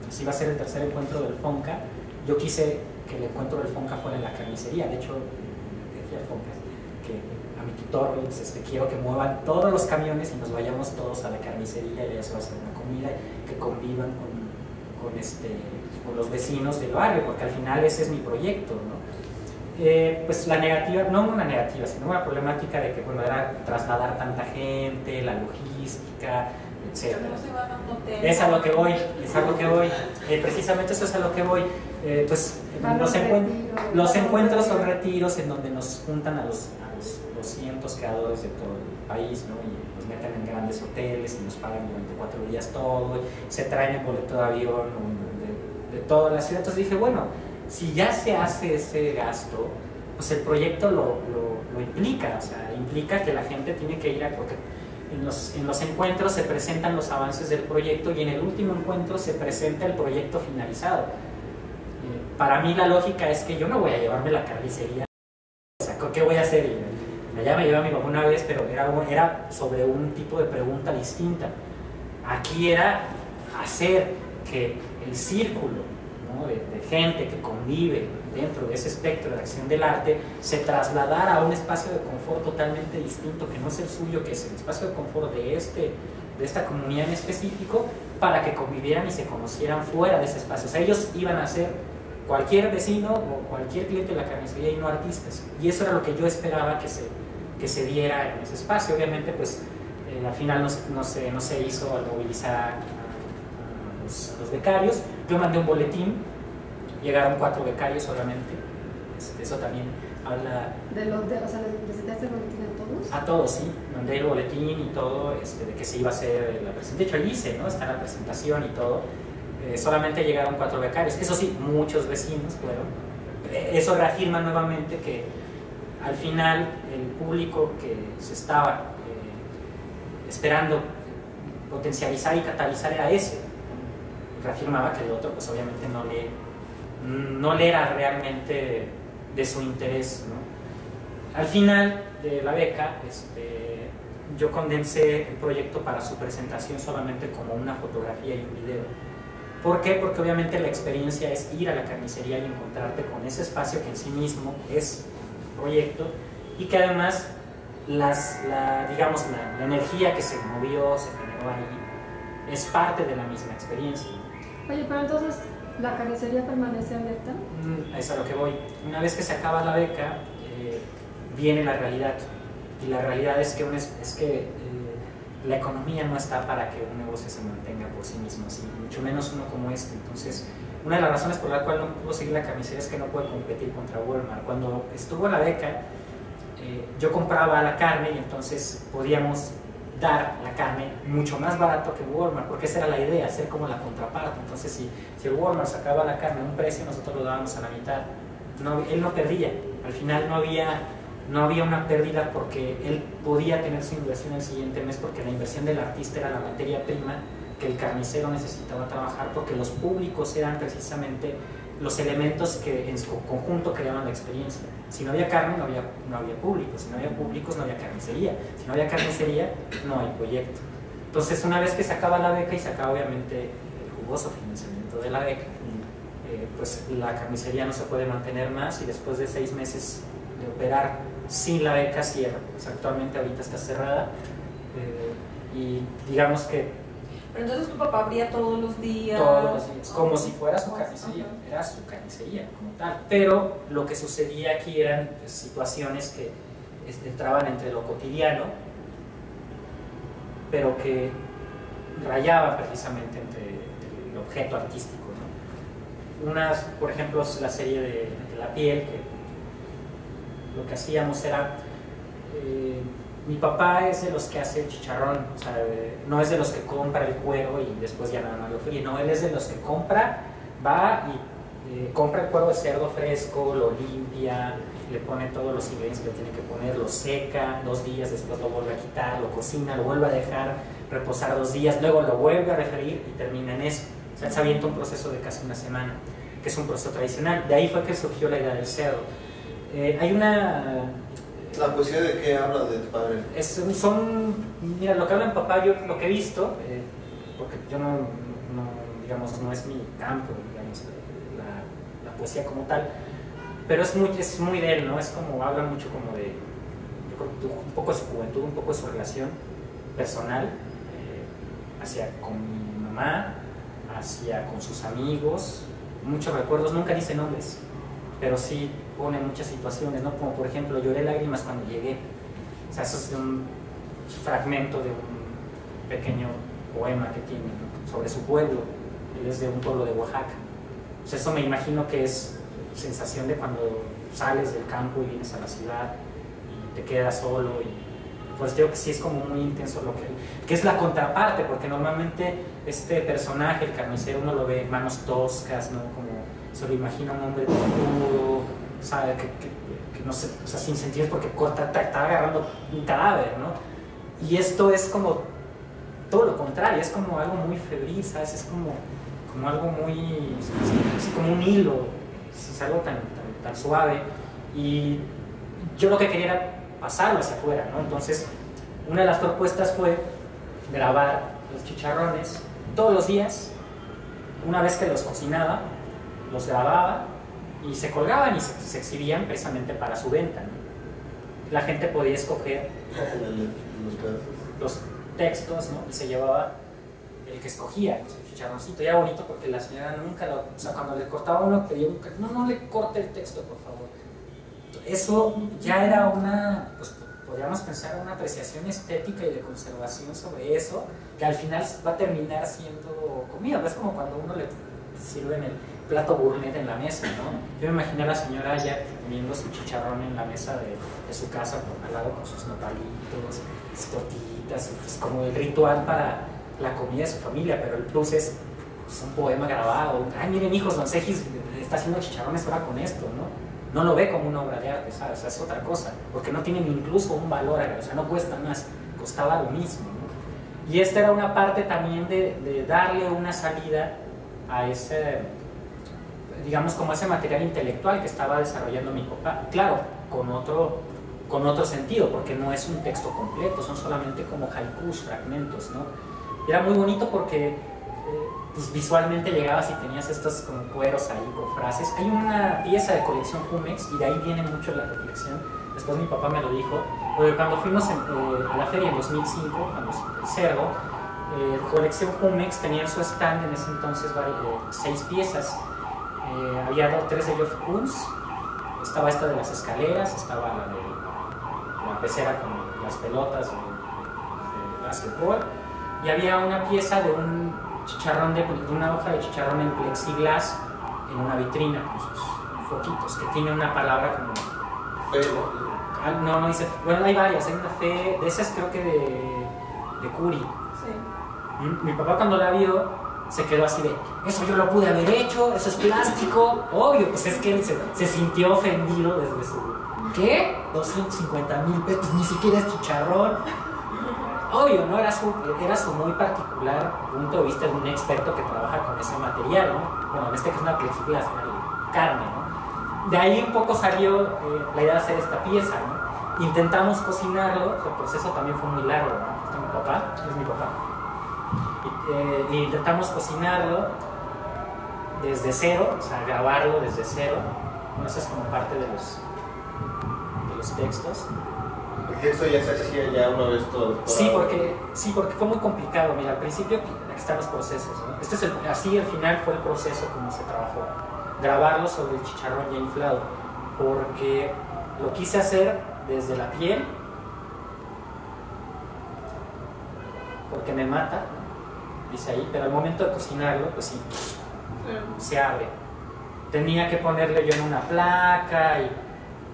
si iba a ser el tercer encuentro del FONCA, yo quise que el encuentro del FONCA fuera en la carnicería. De hecho, decía el FONCA que a mi tutor quiero que muevan todos los camiones y nos vayamos todos a la carnicería, y allá se va a hacer una comida, que convivan con los vecinos del barrio, porque al final ese es mi proyecto, ¿no? Pues la negativa, no una negativa, sino una problemática de que, bueno, era trasladar tanta gente, la logística, etc. Es a lo que voy, precisamente eso es a lo que voy. Pues los encuentros son retiros en donde nos juntan a los 200 creadores de todo el país, ¿no? Y nos meten en grandes hoteles y nos pagan durante 4 días todo, y se traen el boleto de avión de toda la ciudad. Entonces dije, bueno, si ya se hace ese gasto, pues el proyecto lo implica, o sea, implica que la gente tiene que ir porque en los encuentros se presentan los avances del proyecto, y en el último encuentro se presenta el proyecto finalizado. Para mí la lógica es que yo no voy a llevarme la carnicería, o sea, ¿qué voy a hacer? Allá me llevé a mi mamá una vez, pero era sobre un tipo de pregunta distinta. Aquí era hacer que el círculo, ¿no?, de gente que convive dentro de ese espectro de acción del arte se trasladara a un espacio de confort totalmente distinto, que no es el suyo, que es el espacio de confort de esta comunidad en específico, para que convivieran y se conocieran fuera de ese espacio. O sea, ellos iban a ser cualquier vecino o cualquier cliente de la carnicería y no artistas, y eso era lo que yo esperaba que se diera en ese espacio. Obviamente pues al final no se hizo al movilizar a los becarios. Yo mandé un boletín, llegaron 4 becarios solamente. Eso también habla... O sea, ¿les presentaste el boletín a todos? A todos, sí. Mandé el boletín y todo, de que se iba a hacer la presentación. De hecho, ahí hice, ¿no? Está la presentación y todo. Solamente llegaron 4 becarios. Eso sí, muchos vecinos fueron. Eso reafirma nuevamente que al final el público que se estaba esperando potencializar y catalizar era ese. Reafirmaba que el otro pues obviamente no le era realmente de su interés, ¿no? Al final de la beca yo condensé el proyecto para su presentación solamente como una fotografía y un video. ¿Por qué? Porque obviamente la experiencia es ir a la carnicería y encontrarte con ese espacio que en sí mismo es proyecto, y que además la energía que se movió, se generó ahí, es parte de la misma experiencia. Oye, pero entonces ¿La carnicería permanece abierta? Es a lo que voy. Una vez que se acaba la beca, viene la realidad. Y la realidad es que, la economía no está para que un negocio se mantenga por sí mismo, así, mucho menos uno como este. Entonces, una de las razones por la cual no puedo seguir la carnicería es que no puede competir contra Walmart. Cuando estuvo la beca, yo compraba la carne y entonces podíamos dar la carne mucho más barato que Walmart, porque esa era la idea, hacer como la contraparte. Entonces, si el Walmart sacaba la carne a un precio, nosotros lo dábamos a la mitad. Él no perdía. Al final no había una pérdida porque él podía tener su inversión el siguiente mes, porque la inversión del artista era la materia prima que el carnicero necesitaba trabajar, porque los públicos eran precisamente los elementos que en su conjunto creaban la experiencia. Si no había carne, no había público. Si no había públicos, no había carnicería. Si no había carnicería, no hay proyecto. Entonces, una vez que se acaba la beca y se acaba obviamente el jugoso financiamiento de la beca, pues la carnicería no se puede mantener más y después de 6 meses de operar sin la beca cierra. Pues actualmente ahorita está cerrada y digamos que pero entonces tu papá abría todos los días. Todos los días, como si fuera su carnicería, era su carnicería como tal. Pero lo que sucedía aquí eran pues, situaciones que entraban entre lo cotidiano, pero que rayaban precisamente entre el objeto artístico, ¿no? Unas, por ejemplo, la serie de La piel, que lo que hacíamos era... mi papá es de los que hace el chicharrón, o sea, no es de los que compra el cuero y después ya nada más lo fríe, no, él es de los que compra, va y compra el cuero de cerdo fresco, lo limpia, le pone todos los ingredientes que le tiene que poner, lo seca 2 días, después lo vuelve a quitar, lo cocina, lo vuelve a dejar reposar 2 días, luego lo vuelve a refreír y termina en eso. O sea, él se avienta un proceso de casi 1 semana, que es un proceso tradicional. De ahí fue que surgió la idea del cerdo. Hay una... ¿La poesía de qué habla de tu padre? Mira, lo que habla mi papá, yo lo que he visto, porque yo digamos, no es mi campo, digamos, la poesía como tal, pero es muy de él, ¿no? Es como, habla mucho como de, yo creo, un poco de su juventud, un poco de su relación personal, con mi mamá, con sus amigos, muchos recuerdos, nunca dice nombres, pero sí pone muchas situaciones, ¿no? Como por ejemplo, lloré lágrimas cuando llegué. O sea, eso es un fragmento de un pequeño poema que tiene, ¿no? Sobre su pueblo. Él es de un pueblo de Oaxaca. O sea, eso me imagino que es sensación de cuando sales del campo y vienes a la ciudad y te quedas solo. Y pues digo que sí es como muy intenso lo que es la contraparte, porque normalmente este personaje, el carnicero, uno lo ve manos toscas, ¿no? Como se lo imagina un hombre desnudo, ¿sabe? Que no sé, o sea, sin sentido porque está agarrando un cadáver, ¿no? Y esto es como todo lo contrario, es como algo muy febril, ¿sabes? Es como algo muy, así como un hilo, es algo tan suave. Y yo lo que quería era pasarlo hacia afuera, ¿no? Entonces, una de las propuestas fue grabar los chicharrones todos los días. Una vez que los cocinaba, los grababa y se colgaban y se exhibían precisamente para su venta, ¿no? La gente podía escoger los textos, ¿no? Y se llevaba el que escogía, su chicharroncito. Y era bonito porque la señora nunca o sea, cuando le cortaba uno pedía no le corte el texto, por favor. Eso ya era pues podríamos pensar una apreciación estética y de conservación sobre eso, que al final va a terminar siendo comida. Es como cuando uno le sirven el plato gourmet en la mesa, ¿no? Yo me imaginé a la señora ya comiendo su chicharrón en la mesa de su casa, al lado con sus nopalitos, sus tortillitas, es como el ritual para la comida de su familia, pero el plus es un poema grabado. Ay, miren hijos, don Segis está haciendo chicharrones ahora con esto, ¿no? No lo ve como una obra de arte, ¿sabes? O sea, es otra cosa, porque no tiene ni incluso un valor, o sea, no cuesta más, costaba lo mismo, ¿no? Y esta era una parte también de darle una salida a ese, digamos, como ese material intelectual que estaba desarrollando mi papá, claro, con otro sentido, porque no es un texto completo, son solamente como haikus, fragmentos, ¿no? Y era muy bonito porque pues visualmente llegabas y tenías estos como cueros ahí con frases. Hay una pieza de colección Jumex y de ahí viene mucho la colección. Después mi papá me lo dijo, porque cuando fuimos a la feria en 2005, cuando el cerdo, colección Jumex tenía en su stand en ese entonces 6 piezas había 3 de Geoff Koons, estaba esta de las escaleras, estaba la de la pecera con las pelotas de básquetbol, y había una pieza de un chicharrón de una hoja de chicharrón en plexiglas en una vitrina con sus foquitos, que tiene una palabra como Fe, no dice, bueno, hay varias, hay una fe de esas, creo que de Curie. Sí. Mi papá cuando la vio se quedó así de, eso yo lo pude haber hecho, eso es plástico. Obvio, pues es que él se sintió ofendido desde su... ¿Qué? 250,000 pesos, ni siquiera es chicharrón. Obvio, ¿no? Era su muy particular punto de vista de un experto que trabaja con ese material, ¿no? Bueno, en este caso es una plexiglas, carne, ¿no? De ahí un poco salió la idea de hacer esta pieza, ¿no? Intentamos cocinarlo, el proceso también fue muy largo, ¿no? Este es mi papá. Y intentamos cocinarlo desde cero, o sea, grabarlo desde cero. Bueno, eso es como parte de los textos. Porque esto ya se hacía ya una vez todo. Sí, porque fue muy complicado. Mira, al principio aquí están los procesos, ¿no? Este es así al final fue el proceso como se trabajó. Grabarlo sobre el chicharrón ya inflado, porque lo quise hacer desde la piel, porque me mata, dice ahí, pero al momento de cocinarlo, pues sí, se abre. Tenía que ponerle yo en una placa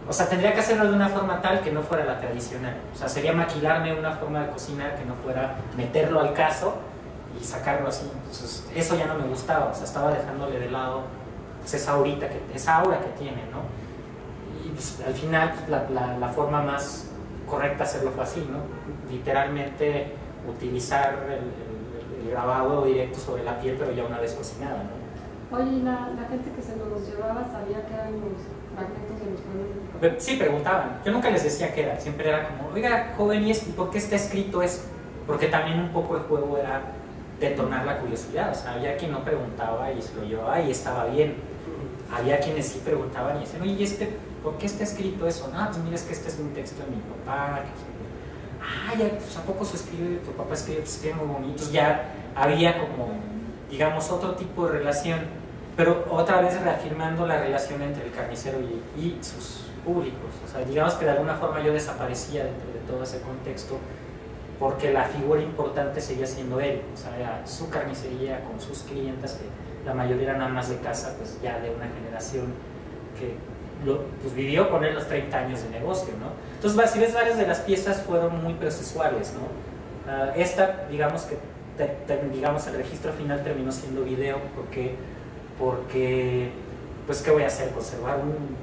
o sea, tendría que hacerlo de una forma tal que no fuera la tradicional. O sea, sería maquilarme una forma de cocinar que no fuera meterlo al caso y sacarlo así. Entonces, eso ya no me gustaba. O sea, estaba dejándole de lado pues, esa aura que tiene, ¿no? Y pues, al final, pues, la forma más correcta de hacerlo fue así, ¿no? Literalmente utilizar el grabado directo sobre la piel, pero ya una vez cocinada, ¿no? Oye, ¿y la gente que se los llevaba sabía que eran los fragmentos de los poemas de tu papá? Sí, preguntaban. Yo nunca les decía qué era. Siempre era como, oiga, joven, ¿y por qué está escrito eso? Porque también un poco el juego era detonar la curiosidad. O sea, había quien no preguntaba y se lo llevaba y estaba bien. Había quienes sí preguntaban y decían, oye, ¿y por qué está escrito eso? No, pues mira, es que este es un texto de mi papá. Ya, pues ¿a poco tu papá escribe? Pues escribe muy bonitos. Ya había como, digamos, otro tipo de relación, pero otra vez reafirmando la relación entre el carnicero y sus públicos. O sea, digamos que de alguna forma yo desaparecía dentro de todo ese contexto, porque la figura importante seguía siendo él. O sea, era su carnicería con sus clientas, que la mayoría eran amas de casa, pues ya de una generación que pues vivió con él los 30 años de negocio, ¿no? Entonces, si ves, varias de las piezas fueron muy procesuales, ¿no? Esta, digamos que digamos, el registro final terminó siendo video, porque pues ¿qué voy a hacer? Conservar un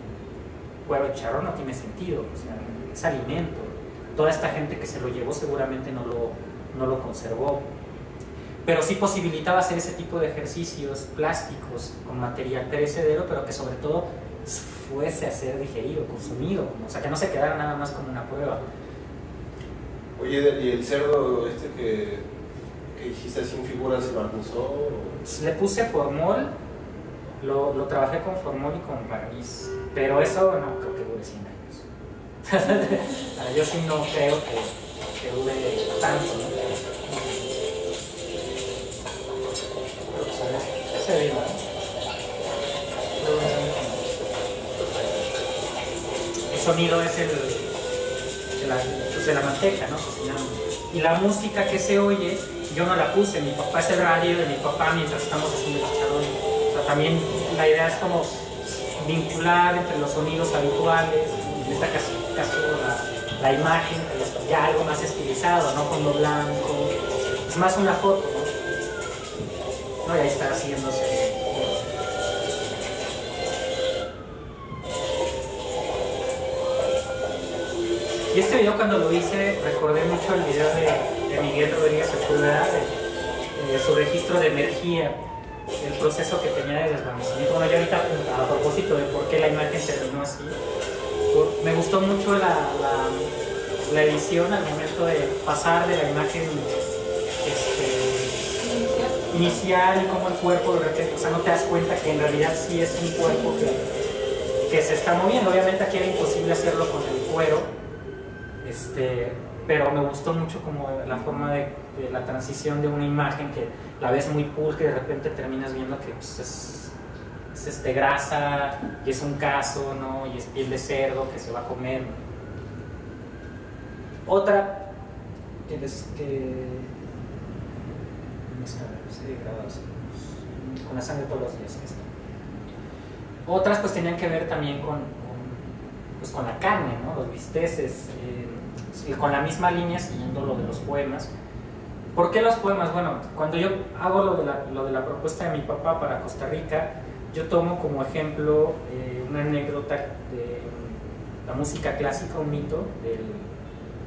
cuero de chicharrón no tiene sentido, o sea, es alimento. Toda esta gente que se lo llevó seguramente no lo conservó, pero sí posibilitaba hacer ese tipo de ejercicios plásticos con material perecedero, pero que sobre todo fuese a ser digerido, consumido, o sea, que no se quedara nada más como una prueba. Oye, ¿y el cerdo que hiciste sin figuras se barnizó? Le puse formol, lo trabajé con formol y con barniz, pero eso no creo que dure 100 años. Yo sí no creo que dure tanto, ¿no? Pero pues a ver, se ve, ¿no? El sonido es de la manteca, ¿no? Cocinando. Y la música que se oye, yo no la puse, mi papá es el radio de mi papá mientras estamos haciendo el chicharrón. O sea, también la idea es como vincular entre los sonidos habituales, en este caso la imagen, ya algo más estilizado, ¿no? Fondo blanco, es más una foto, ¿no? Y ahí está haciéndose. Y este video, cuando lo hice, recordé mucho el video de Miguel Rodríguez Sepúlveda, de su registro de energía, el proceso que tenía de desvanecimiento. Bueno, yo ahorita, a propósito de por qué la imagen terminó así, me gustó mucho la edición al momento de pasar de la imagen inicial y cómo el cuerpo de repente, o sea, no te das cuenta que en realidad sí es un cuerpo que se está moviendo. Obviamente aquí era imposible hacerlo con el cuero. Pero me gustó mucho como la forma de la transición de una imagen que la ves muy pulcra y de repente terminas viendo que pues, es es grasa y es un caso, ¿no? Y es piel de cerdo que se va a comer, ¿no? Otra que con la sangre todos los días. Otras pues tenían que ver también con la carne, ¿no? Los bisteces, con la misma línea, siguiendo lo de los poemas. ¿Por qué los poemas? Bueno, cuando yo hago lo de la propuesta de mi papá para Costa Rica, yo tomo como ejemplo una anécdota de la música clásica, un mito del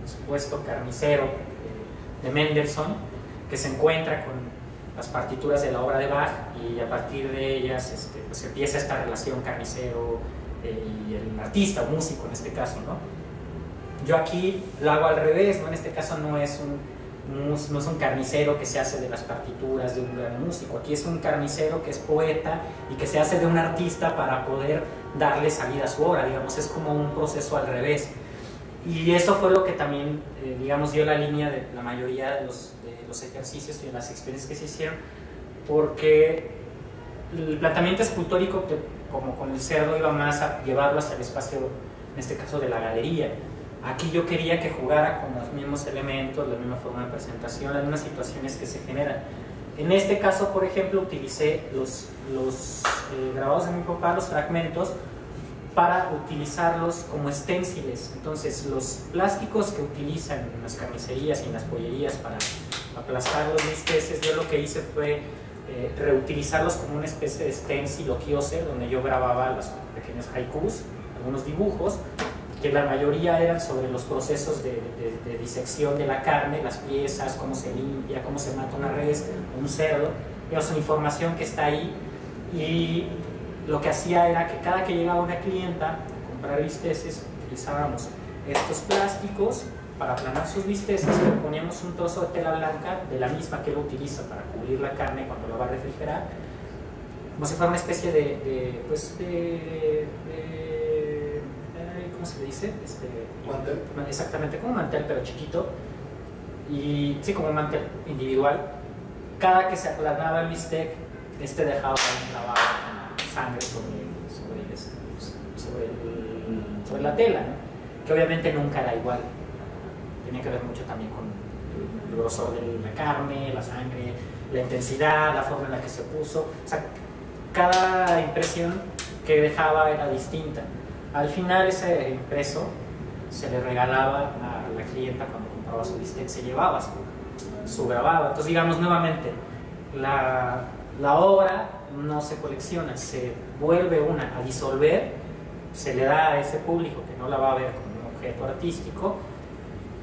supuesto carnicero de Mendelssohn, que se encuentra con las partituras de la obra de Bach y a partir de ellas pues empieza esta relación carnicero y el artista o músico en este caso, ¿no? Yo aquí lo hago al revés, ¿no? En este caso no es un carnicero que se hace de las partituras de un gran músico, aquí es un carnicero que es poeta y que se hace de un artista para poder darle salida a su obra, digamos, es como un proceso al revés. Y eso fue lo que también, digamos, dio la línea de la mayoría de los ejercicios y de las experiencias que se hicieron, porque el planteamiento escultórico, como con el cerdo, iba más a llevarlo hacia el espacio, en este caso de la galería. Aquí yo quería que jugara con los mismos elementos, la misma forma de presentación, las mismas situaciones que se generan. En este caso, por ejemplo, utilicé los grabados de mi papá, los fragmentos, para utilizarlos como esténciles. Entonces, los plásticos que utilizan en las carnicerías y en las pollerías para aplastar los bisteces, yo lo que hice fue reutilizarlos como una especie de stencil o kiosel, donde yo grababa los pequeños haikus, algunos dibujos, que la mayoría eran sobre los procesos de disección de la carne, las piezas, cómo se limpia, cómo se mata una res, un cerdo. Es una información que está ahí, y lo que hacía era que cada que llegaba una clienta a comprar bisteces, utilizábamos estos plásticos para aplanar sus bisteces, le poníamos un trozo de tela blanca de la misma que él utiliza para cubrir la carne cuando la va a refrigerar, como si fuera una especie ¿cómo se le dice? ¿Mantel? Exactamente, como un mantel, pero chiquito, y sí, como un mantel individual. Cada que se aplanaba el bistec, dejaba un lavado sangre sobre la tela, ¿no? Que obviamente nunca era igual. Tenía que ver mucho también con el grosor de la carne, la sangre, la intensidad, la forma en la que se puso. O sea, cada impresión que dejaba era distinta. Al final, ese impreso se le regalaba a la clienta cuando compraba su bistec, se llevaba su grabado. Entonces, digamos, nuevamente, la obra no se colecciona, se vuelve a disolver, se le da a ese público que no la va a ver como un objeto artístico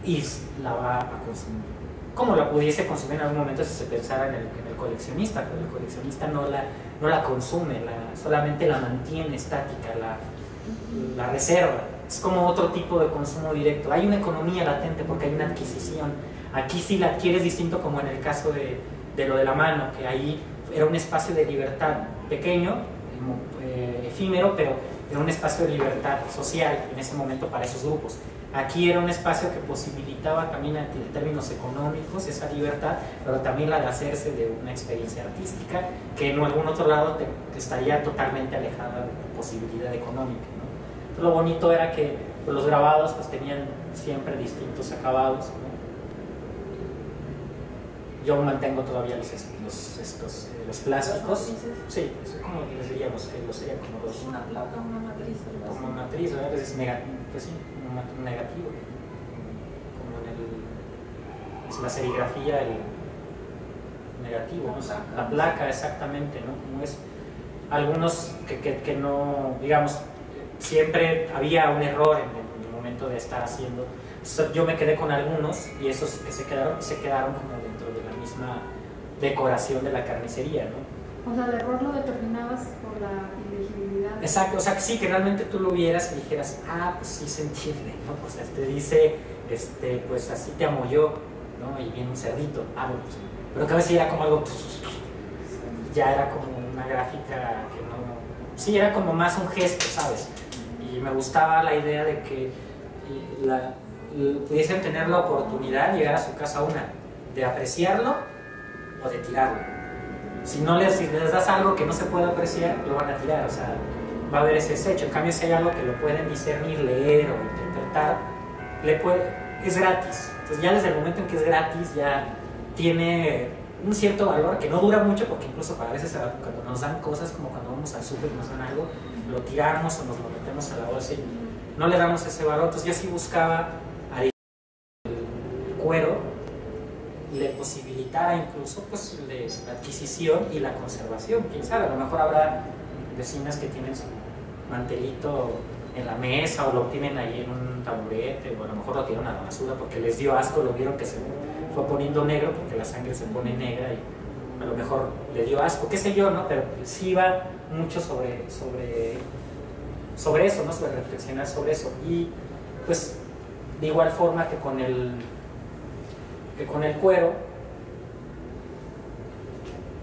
y la va a consumir. Como la pudiese consumir en algún momento si se pensara en el coleccionista, pero el coleccionista no la consume, solamente la mantiene estática, la reserva. Es como otro tipo de consumo directo. Hay una economía latente porque hay una adquisición. Aquí sí la adquieres distinto, como en el caso de lo de la mano, que ahí era un espacio de libertad pequeño, efímero, pero era un espacio de libertad social en ese momento para esos grupos. Aquí era un espacio que posibilitaba también en términos económicos esa libertad, pero también la de hacerse de una experiencia artística que en algún otro lado estaría totalmente alejada de la posibilidad económica, ¿no? Lo bonito era que los grabados pues tenían siempre distintos acabados, ¿no? Yo mantengo todavía los plásticos. Sí, como les diríamos, sería como dos. Una placa, una matriz. Como una matriz, ¿verdad? Es negativo, pues sí, un negativo. Como es la serigrafía, el negativo, ¿no? La placa, exactamente, ¿no? Como es. Algunos que no, digamos, siempre había un error en el momento de estar haciendo. Yo me quedé con algunos y esos que se quedaron como dentro de la misma decoración de la carnicería, ¿no? O sea, el error lo determinabas por la ilegibilidad. Exacto, o sea, que sí, que realmente tú lo vieras y dijeras, pues sí se entiende, ¿no? Pues te dice, pues así te amo yo, ¿no? Y viene un cerdito, bueno, pues, pero cada vez era como algo, ya era como una gráfica que no, sí, era como más un gesto, ¿sabes? Y me gustaba la idea de que pudiesen tener la oportunidad de llegar a su casa de apreciarlo o de tirarlo. Si les das algo que no se puede apreciar, lo van a tirar, o sea, va a haber ese desecho. En cambio, si hay algo que lo pueden discernir, leer o interpretar, es gratis. Entonces ya desde el momento en que es gratis, ya tiene un cierto valor que no dura mucho, porque incluso para veces cuando nos dan cosas, como cuando vamos al súper y nos dan algo, lo tiramos o nos lo metemos a la bolsa y no le damos ese valor. Entonces yo sí buscaba a el cuero le posibilitara incluso pues, la adquisición y la conservación. Quién sabe, a lo mejor habrá vecinas que tienen su mantelito en la mesa o lo tienen ahí en un taburete, o a lo mejor lo tiran a la basura porque les dio asco, lo vieron que se fue poniendo negro, porque la sangre se pone negra y a lo mejor le dio asco, qué sé yo, ¿no? Pero sí va mucho sobre eso, ¿no? Sobre reflexionar sobre eso. Y pues de igual forma que con el cuero.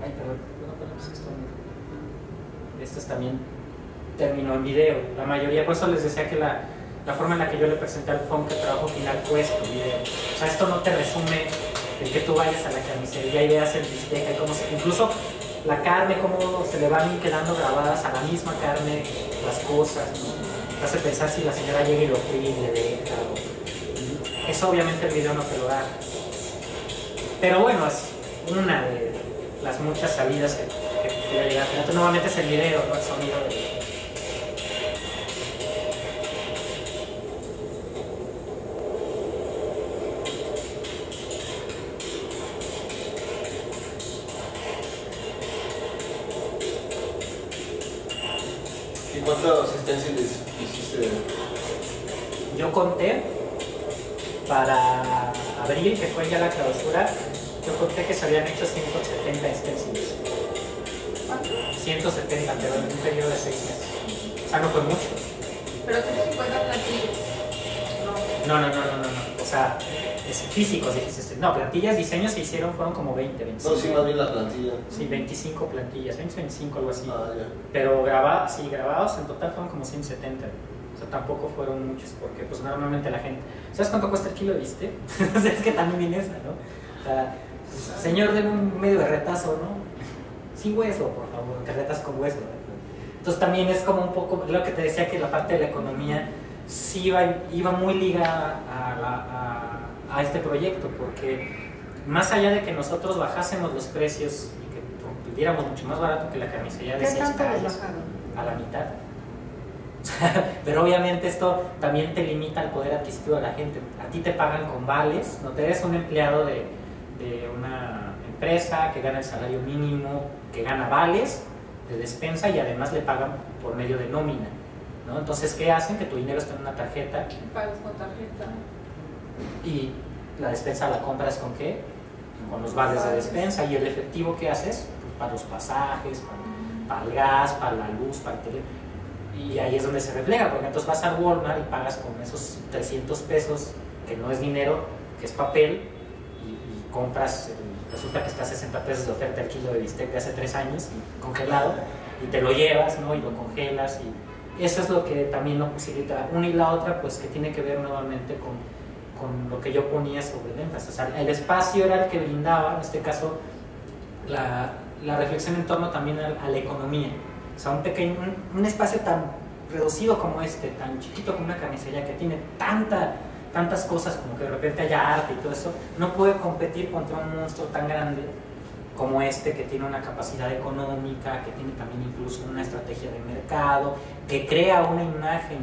Ay, perdón, esto también terminó en video. La mayoría, por eso les decía que la forma en la que yo le presenté al funk, el trabajo final fue esto, video. O sea, esto no te resume el que tú vayas a la carnicería y veas el bistec, incluso la carne, cómo se le van quedando grabadas a la misma carne las cosas, ¿no? Te hace pensar si la señora llega y lo fríe y le deja. Eso obviamente el video no te lo da. Pero bueno, es una de las muchas salidas que quiero llegar. Pero nuevamente es el video, no el sonido de... ¿Y cuántos stencils hiciste? Yo conté para abril, que fue ya la clausura, yo conté que se habían hecho 170 stencils. 170, pero en un periodo de 6 meses. O sea, no fue mucho. Pero tienes 50 plantillas. No. O sea, es físicos, dijiste. No, plantillas, diseños se hicieron, fueron como 20, 25. No, sí, más bien la plantilla. Sí, 25 plantillas, 25, algo así. Ah, ya. Pero grabados en total fueron como 170. O sea, tampoco fueron muchos, porque pues normalmente la gente... ¿Sabes cuánto cuesta el kilo de bistec? Es que también viene esa, ¿no? O sea, señor, de un medio de retazo, ¿no? Sin hueso, por favor, que retas con hueso, ¿no? Entonces también es como un poco, lo que te decía, que la parte de la economía sí iba muy ligada a este proyecto, porque más allá de que nosotros bajásemos los precios y que pidiéramos mucho más barato que la carnicería de 6 calles, a la mitad. Pero obviamente esto también te limita el poder adquisitivo de la gente. A ti te pagan con vales, no te eres un empleado de una empresa que gana el salario mínimo, que gana vales de despensa y además le pagan por medio de nómina, ¿no? Entonces, ¿qué hacen? Que tu dinero está en una tarjeta. Pagas con tarjeta. Y la despensa la compras ¿con qué? Con los vales de despensa. ¿Y el efectivo qué haces? Pues para los pasajes, para el gas, para la luz, para el teléfono. Y ahí es donde se refleja, porque entonces vas al Walmart y pagas con esos 300 pesos, que no es dinero, que es papel, y compras, resulta que está a 60 pesos de oferta el kilo de bistec de hace 3 años, congelado, y te lo llevas, ¿no? Y lo congelas, y eso es lo que también no posibilita. Una y la otra, pues que tiene que ver nuevamente con lo que yo ponía sobre el énfasis. O sea, el espacio era el que brindaba, en este caso, la reflexión en torno también a la economía. O sea, un espacio tan reducido como este, tan chiquito como una carnicería, que tiene tantas cosas, como que de repente haya arte y todo eso, no puede competir contra un monstruo tan grande como este, que tiene una capacidad económica, que tiene también incluso una estrategia de mercado, que crea una imagen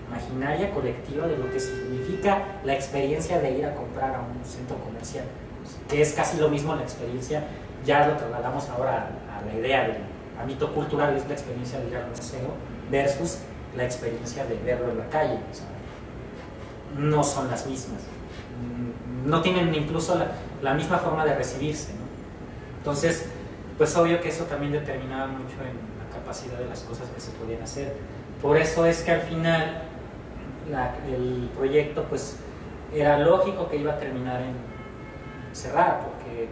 imaginaria colectiva de lo que significa la experiencia de ir a comprar a un centro comercial, que es casi lo mismo la experiencia, ya lo trasladamos ahora a la idea del ámbito cultural, es la experiencia de ir al museo versus la experiencia de verlo en la calle. O sea, no son las mismas, no tienen incluso la misma forma de recibirse, ¿no? Entonces, pues obvio que eso también determinaba mucho en la capacidad de las cosas que se podían hacer. Por eso es que al final el proyecto pues era lógico que iba a terminar en cerrar, porque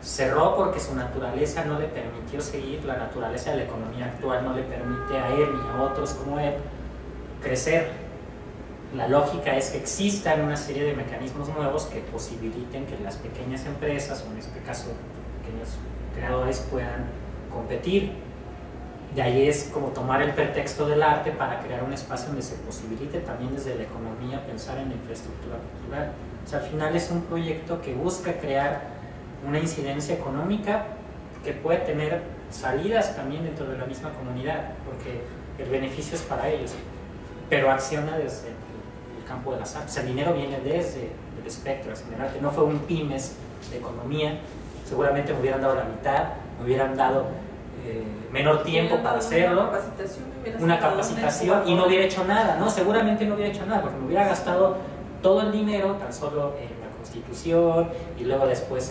cerró porque su naturaleza no le permitió seguir, la naturaleza de la economía actual no le permite a él ni a otros como él crecer. La lógica es que existan una serie de mecanismos nuevos que posibiliten que las pequeñas empresas, o en este caso pequeños creadores puedan competir. De ahí es como tomar el pretexto del arte para crear un espacio donde se posibilite también desde la economía pensar en la infraestructura cultural. O sea, al final es un proyecto que busca crear una incidencia económica que puede tener salidas también dentro de la misma comunidad, porque el beneficio es para ellos, pero acciona desde el campo de las artes. O sea, el dinero viene desde el espectro, desde el arte. No fue un pymes de economía, seguramente me hubieran dado la mitad, me hubieran dado menor tiempo para hacerlo, una capacitación y no hubiera hecho nada, ¿no? Seguramente no hubiera hecho nada, porque me hubiera gastado todo el dinero tan solo en la constitución y luego después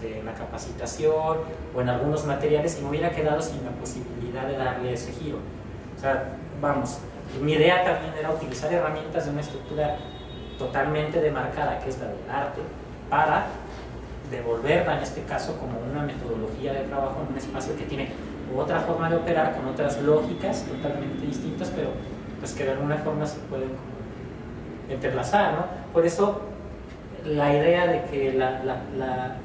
en la capacitación o en algunos materiales y me hubiera quedado sin la posibilidad de darle ese giro. O sea, vamos, mi idea también era utilizar herramientas de una estructura totalmente demarcada, que es la del arte, para devolverla en este caso como una metodología de trabajo en un espacio que tiene otra forma de operar con otras lógicas totalmente distintas, pero pues que de alguna forma se pueden como entrelazar, ¿no? Por eso la idea de que la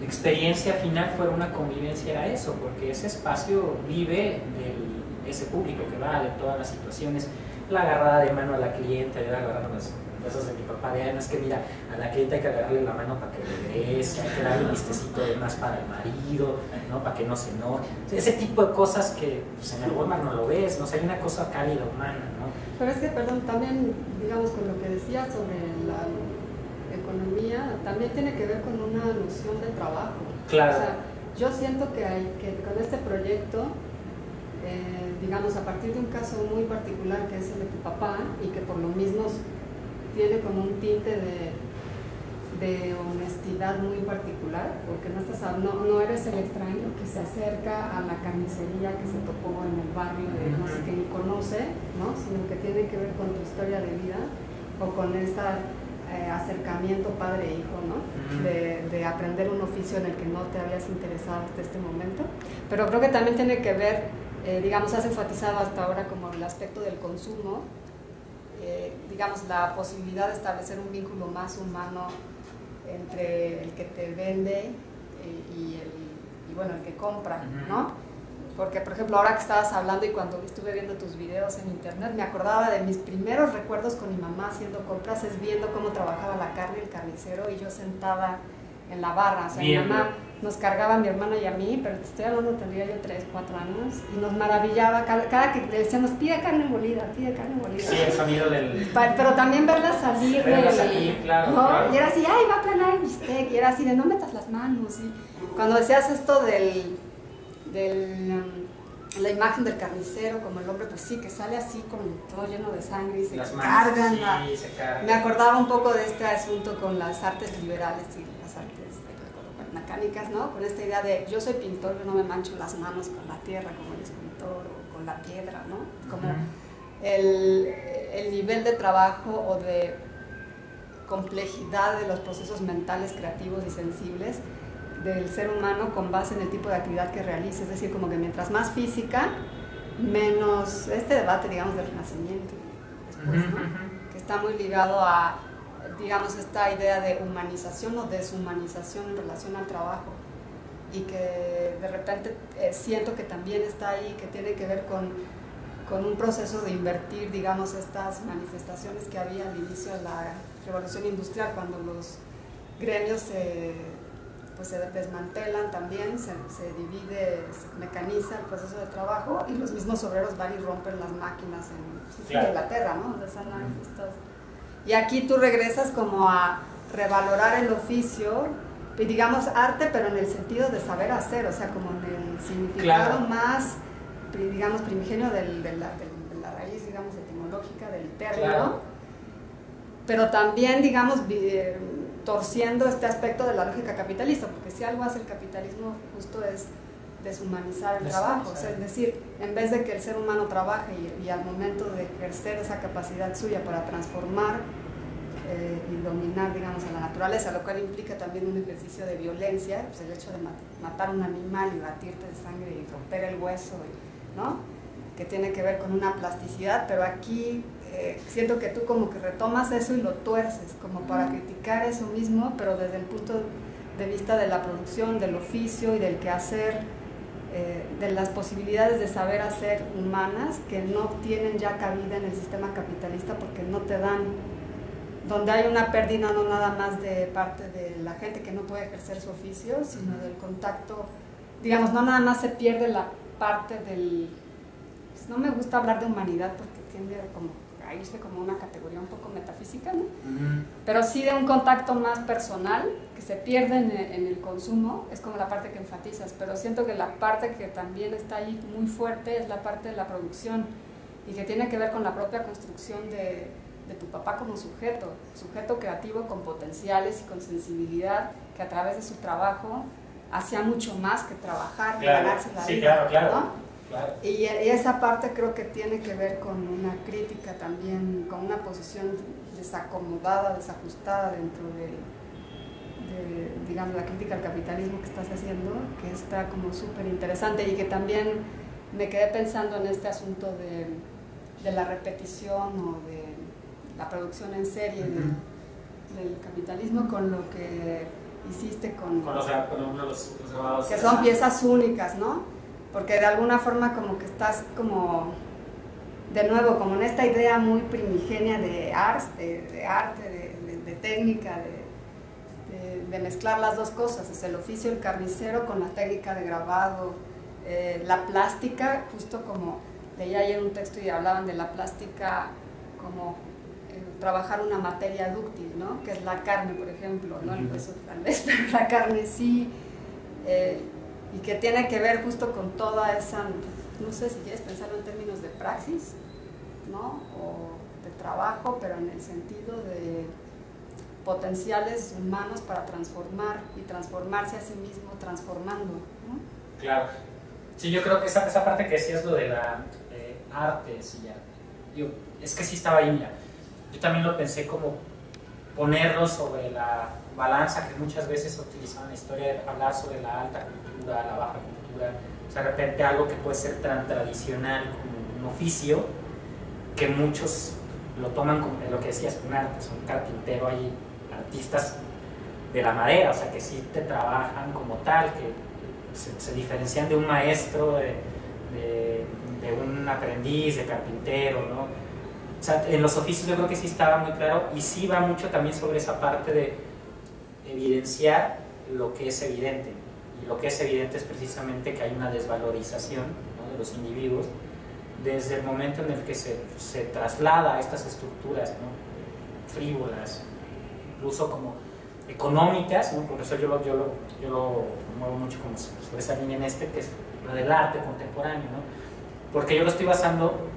experiencia final fuera una convivencia era eso, porque ese espacio vive de ese público que va, de todas las situaciones, la agarrada de mano a la clienta, yo agarrando las cosas de mi papá, de no es que mira, a la clienta hay que agarrarle la mano para que regrese, hay que darle un vistecito de más para el marido, ¿no? Para que no se enoje. Ese tipo de cosas que pues, en el Walmart no lo ves, ¿no? O sea, hay una cosa cálida, humana, ¿no? Pero es que, perdón, también, digamos, con lo que decías sobre la economía, también tiene que ver con una noción de trabajo. Claro. O sea, yo siento que con este proyecto, digamos, a partir de un caso muy particular que es el de tu papá y que por lo mismo tiene como un tinte de honestidad muy particular, porque no eres el extraño que se acerca a la carnicería que se topó en el barrio de no sé qué ni conoce, ¿no? Sino que tiene que ver con tu historia de vida o con este acercamiento padre-hijo, ¿no? De aprender un oficio en el que no te habías interesado hasta este momento. Pero creo que también tiene que ver, digamos, has enfatizado hasta ahora como el aspecto del consumo, digamos, la posibilidad de establecer un vínculo más humano entre el que te vende y bueno, el que compra, ¿no? Porque, por ejemplo, ahora que estabas hablando y cuando estuve viendo tus videos en internet, me acordaba de mis primeros recuerdos con mi mamá haciendo compras, es viendo cómo trabajaba la carne el carnicero y yo sentada en la barra. O sea, mi mamá nos cargaba a mi hermana y a mí, pero te estoy hablando, tendría yo 3, 4 años, y nos maravillaba cada que le decíamos, pide carne molida. Sí, el sonido del... Pero también verla salir, claro, ¿no? claro. Y era así, ay, va a aplanar el bistec, y era así de no metas las manos. Y cuando decías esto la imagen del carnicero como el hombre, pues sí, que sale así con todo lleno de sangre y se cargan. Sí, se cargan. Me acordaba un poco de este asunto con las artes liberales y las artes mecánicas, ¿no? Con esta idea de yo soy pintor, yo no me mancho las manos con la tierra como el escultor o con la piedra, ¿no? Como el nivel de trabajo o de complejidad de los procesos mentales, creativos y sensibles del ser humano con base en el tipo de actividad que realiza. Es decir, como que mientras más física, menos este debate, digamos, del renacimiento después, ¿no? Que está muy ligado a, digamos, esta idea de humanización o deshumanización en relación al trabajo, y que de repente siento que también está ahí, que tiene que ver con un proceso de invertir, digamos, estas manifestaciones que había al inicio de la revolución industrial, cuando los gremios pues se desmantelan también, se divide, se mecaniza el proceso de trabajo y los mismos obreros van y rompen las máquinas en Inglaterra, ¿no? Donde están estos. Y aquí tú regresas como a revalorar el oficio, y digamos arte, pero en el sentido de saber hacer, o sea, como en el significado más, digamos, primigenio de la raíz, digamos, etimológica del término, pero también, digamos, torciendo este aspecto de la lógica capitalista, porque si algo hace el capitalismo justo es deshumanizar el trabajo, o sea, es decir, en vez de que el ser humano trabaje y al momento de ejercer esa capacidad suya para transformar y dominar, digamos, a la naturaleza, lo cual implica también un ejercicio de violencia, pues el hecho de matar un animal y batirte de sangre y romper el hueso, ¿no? Que tiene que ver con una plasticidad, pero aquí siento que tú como que retomas eso y lo tuerces, como para criticar eso mismo, pero desde el punto de vista de la producción, del oficio y del quehacer, de las posibilidades de saber hacer humanas que no tienen ya cabida en el sistema capitalista porque no te dan, donde hay una pérdida no nada más de parte de la gente que no puede ejercer su oficio, sino del contacto, digamos, no nada más se pierde la parte del, pues no me gusta hablar de humanidad porque tiende como a irse como una categoría un poco metafísica, ¿no? Pero sí de un contacto más personal que se pierde en el consumo, es como la parte que enfatizas, pero siento que la parte que también está ahí muy fuerte es la parte de la producción y que tiene que ver con la propia construcción de tu papá como sujeto creativo con potenciales y con sensibilidad, que a través de su trabajo hacía mucho más que trabajar y ganarse la vida, claro. ¿no? Claro. Y esa parte creo que tiene que ver con una crítica también, con una posición desacomodada, desajustada dentro de digamos, la crítica al capitalismo que estás haciendo, que está como súper interesante y que también me quedé pensando en este asunto de la repetición o de la producción en serie del capitalismo con lo que hiciste con los grabados. Que son piezas únicas, ¿no? Porque de alguna forma como que estás como, de nuevo, como en esta idea muy primigenia de arte, de técnica, de mezclar las dos cosas, es el oficio del carnicero con la técnica de grabado, la plástica, justo como leí ayer un texto y hablaban de la plástica como trabajar una materia dúctil, ¿no? Que es la carne, por ejemplo, ¿no? El hueso tal vez, pero la carne sí, y que tiene que ver justo con toda esa, no sé si quieres pensarlo en términos de praxis, ¿no? O de trabajo, pero en el sentido de potenciales humanos para transformar y transformarse a sí mismo transformando, ¿no? Claro. Sí, yo creo que esa parte que decías, lo de la arte, sí, ya. Es que sí estaba ahí, mira. Yo también lo pensé como ponerlo sobre la balanza que muchas veces se utiliza en la historia de hablar sobre la alta cultura, la baja cultura, o sea, de repente algo que puede ser tan tradicional como un oficio, que muchos lo toman como lo que decías, un arte, un carpintero, hay artistas de la madera, o sea, que sí te trabajan como tal, que se diferencian de un maestro, de un aprendiz, de carpintero, ¿no? O sea, en los oficios yo creo que sí estaba muy claro y sí va mucho también sobre esa parte de evidenciar lo que es evidente. Y lo que es evidente es precisamente que hay una desvalorización, ¿no?, de los individuos desde el momento en el que se traslada a estas estructuras, ¿no?, frívolas, incluso como económicas, ¿no? Por eso yo lo muevo mucho como sobre esa línea que es la del arte contemporáneo, ¿no? Porque yo lo estoy basando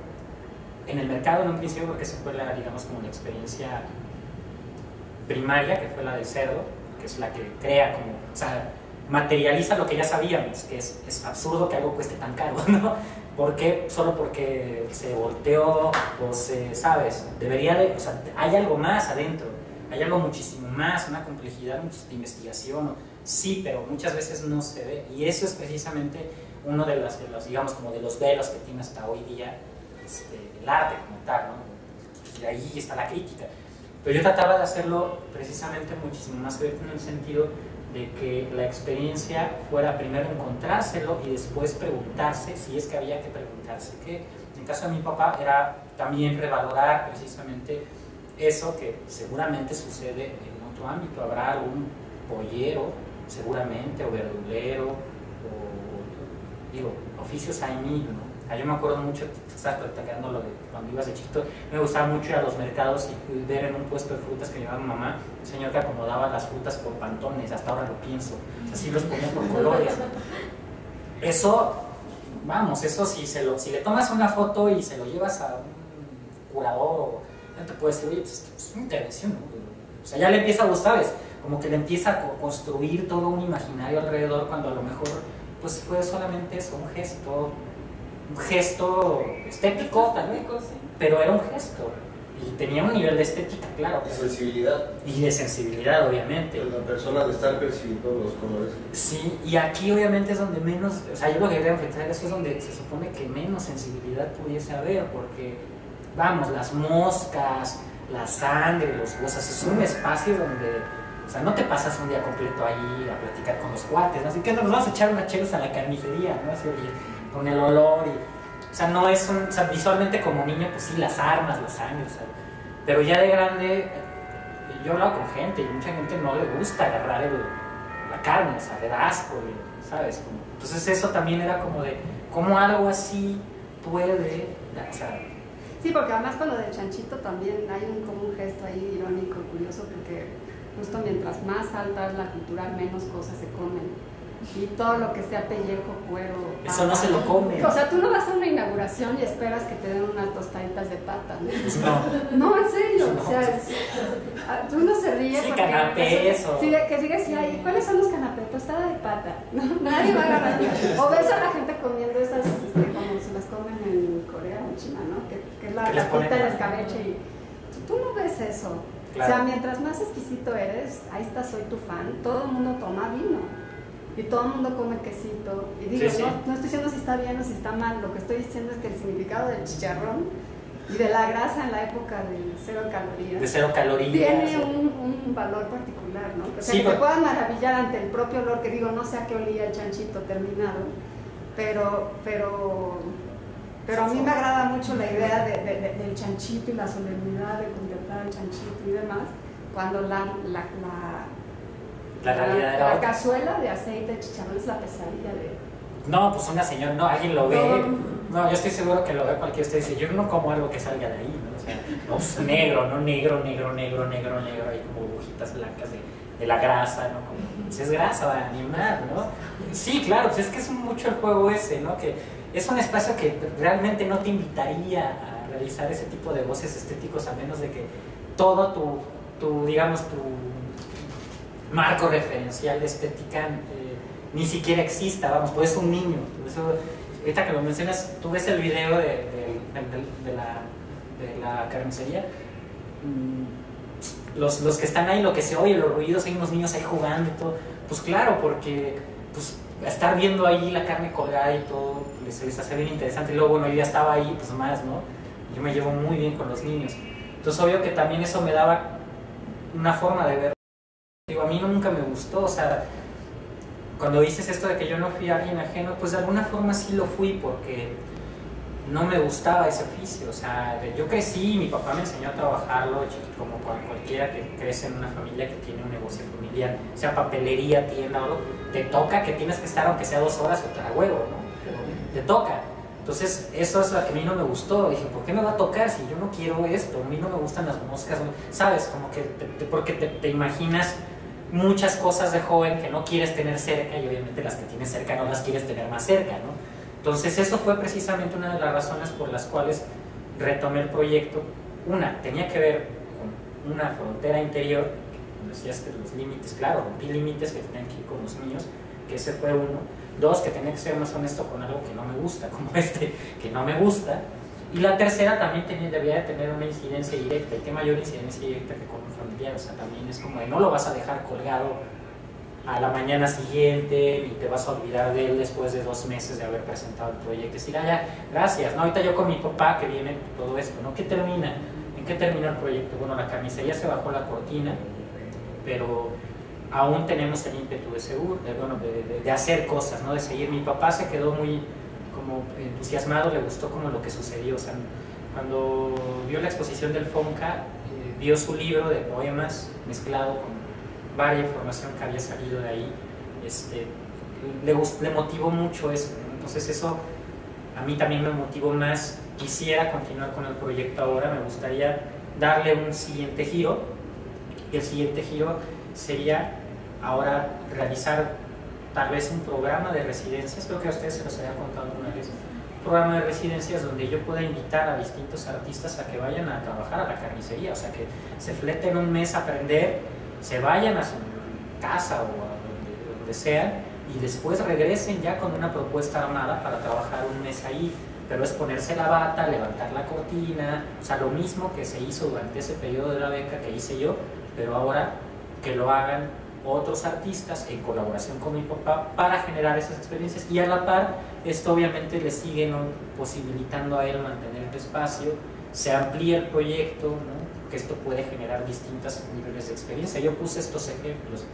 en el mercado en un principio, porque esa fue digamos, como la experiencia primaria, que fue la del cerdo, que es la que crea como, o sea, materializa lo que ya sabíamos, que es absurdo que algo cueste tan caro, ¿no? ¿Por qué? Solo porque se volteó o ¿sabes? Debería de, o sea, hay algo más adentro, hay algo muchísimo más, una complejidad, mucha investigación, sí, pero muchas veces no se ve, y eso es precisamente uno de los digamos, como de los velos que tiene hasta hoy día el arte como tal, ¿no? Y ahí está la crítica. Pero yo trataba de hacerlo precisamente muchísimo más abierto en el sentido de que la experiencia fuera primero encontrárselo y después preguntarse si es que había que preguntarse. Que en el caso de mi papá era también revalorar precisamente eso que seguramente sucede en otro ámbito. Habrá algún pollero, seguramente, o verdulero, o digo, oficios hay mil, ¿no? Yo me acuerdo mucho, estaba platicando lo de cuando ibas de chiquito, me gustaba mucho ir a los mercados y ver en un puesto de frutas que llevaba mi mamá, un señor que acomodaba las frutas por pantones, hasta ahora lo pienso, así los ponía por colores. Eso, vamos, eso si le tomas una foto y se lo llevas a un curador, no te puede decir, oye, pues es una intervención, ¿no? O sea, ya le empieza a gustar, es como que le empieza a construir todo un imaginario alrededor, cuando a lo mejor pues fue solamente eso, un gesto estético, tal vez, sí, pero era un gesto y tenía un nivel de estética, claro. De sensibilidad. Y de sensibilidad, obviamente. De la persona de estar percibiendo los colores. Sí, y aquí obviamente es donde menos, o sea, yo lo que quería enfrentar eso es donde se supone que menos sensibilidad pudiese haber, porque, vamos, las moscas, la sangre, los cosas, es un espacio donde O sea, no te pasas un día completo ahí a platicar con los cuates, ¿no? Así que nos vamos a echar unas chelas a la carnicería, ¿no? Así, oye, con el olor y... O sea, no es un... O sea, visualmente como niño, pues sí, las armas, la sangre, o sea, pero ya de grande, yo he hablado con gente y mucha gente no le gusta agarrar la carne, o sea, le da asco, ¿sabes? Entonces eso también era como de, ¿cómo algo así puede, o sea... Sí, porque además con lo del chanchito también hay como un gesto ahí irónico, curioso, porque justo mientras más alta es la cultura, menos cosas se comen. Y todo lo que sea pellejo, cuero... Eso no se lo come. O sea, tú no vas a una inauguración y esperas que te den unas tostaditas de pata, ¿no? No. No, en serio. No. O sea, tú no se ríe sí, porque... canapés o... Sí, que digas, ¿y cuáles son los canapés? Tostada de pata. No, nadie va a agarrar. O ves a la gente comiendo esas, como se las comen en Corea o en China, ¿no? Que es la patita, el escabeche y... Tú no ves eso. Claro. O sea, mientras más exquisito eres, ahí está, soy tu fan, todo el mundo toma vino. Y todo el mundo come quesito. Y digo, sí. No estoy diciendo si está bien o si está mal. Lo que estoy diciendo es que el significado del chicharrón y de la grasa en la época del 0 calorías. De 0 calorías. Tiene un valor particular, ¿no? O sea, sí, que te puedas maravillar ante el propio olor, que digo, no sé a qué olía el chanchito terminado, pero a mí me agrada mucho la idea del chanchito y la solemnidad de contemplar el chanchito y demás, cuando la realidad era la cazuela de aceite de chicharrón es la pesadilla de... No, pues una señora, no, alguien lo ve. No, yo estoy seguro que lo ve cualquiera. Usted dice, yo no como algo que salga de ahí, ¿no? O sea, no, pues negro, ¿no? Negro, ahí como burbujitas blancas de la grasa, ¿no? Como, pues es grasa de animal, ¿no? Sí, claro, pues es que es mucho el juego ese, ¿no? Que es un espacio que realmente no te invitaría a realizar ese tipo de voces estéticos, a menos de que todo tu digamos, tu marco referencial de estética ni siquiera exista, vamos, pues es un niño. Eso, ahorita que lo mencionas, tú ves el video de la carnicería, los que están ahí, lo que se oye, los ruidos, hay unos niños ahí jugando y todo, pues claro, porque pues, estar viendo ahí la carne colgada y todo, les hace bien interesante. Y luego, bueno, yo ya estaba ahí, pues más, ¿no? Yo me llevo muy bien con los niños. Entonces, obvio que también eso me daba una forma de ver. Digo, a mí nunca me gustó, o sea, cuando dices esto de que yo no fui alguien ajeno, pues de alguna forma sí lo fui, porque no me gustaba ese oficio. O sea, yo crecí, mi papá me enseñó a trabajarlo, como cualquiera que crece en una familia que tiene un negocio familiar, sea papelería, tienda o algo, te toca que tienes que estar aunque sea 2 horas o te da huevo, ¿no? Te toca. Entonces, eso es lo que a mí no me gustó. Dije, ¿por qué me va a tocar si yo no quiero esto? A mí no me gustan las moscas, ¿sabes? Como que porque te imaginas muchas cosas de joven que no quieres tener cerca, y obviamente las que tienes cerca no las quieres tener más cerca, ¿no? Entonces eso fue precisamente una de las razones por las cuales retomé el proyecto. Una, tenía que ver con una frontera interior, como decías, que los límites, claro, rompí límites que tenían que ir con los míos, que ese fue uno. 2, que tenía que ser más honesto con algo que no me gusta, como que no me gusta. Y la tercera también debía de tener una incidencia directa. ¿Y qué mayor incidencia directa que con un familiar? O sea, también es como de no lo vas a dejar colgado a la mañana siguiente y te vas a olvidar de él después de 2 meses de haber presentado el proyecto. Decir, ya, gracias. No, ahorita yo con mi papá que viene todo esto, ¿no? ¿En qué termina el proyecto? Bueno, la carnicería se bajó la cortina, pero aún tenemos el ímpetu de hacer cosas, ¿no? De seguir. Mi papá se quedó muy como entusiasmado, le gustó como lo que sucedió. O sea, cuando vio la exposición del FONCA, vio su libro de poemas mezclado con varias información que había salido de ahí, le motivó mucho eso, ¿no? Entonces eso a mí también me motivó más. Quisiera continuar con el proyecto ahora, me gustaría darle un siguiente giro, y el siguiente giro sería ahora realizar tal vez un programa de residencias. Creo que a ustedes se los había contado alguna vez, un programa de residencias donde yo pueda invitar a distintos artistas a que vayan a trabajar a la carnicería, o sea, que se fleten un mes a aprender, se vayan a su casa o a donde sea, y después regresen ya con una propuesta armada para trabajar un mes ahí. Pero es ponerse la bata, levantar la cortina, o sea, lo mismo que se hizo durante ese periodo de la beca que hice yo, pero ahora que lo hagan otros artistas en colaboración con mi papá para generar esas experiencias. Y a la par, esto obviamente le sigue, ¿no?, posibilitando a él mantener el espacio, se amplía el proyecto, ¿no? que esto puede generar distintos niveles de experiencia. Yo puse estos ejemplos,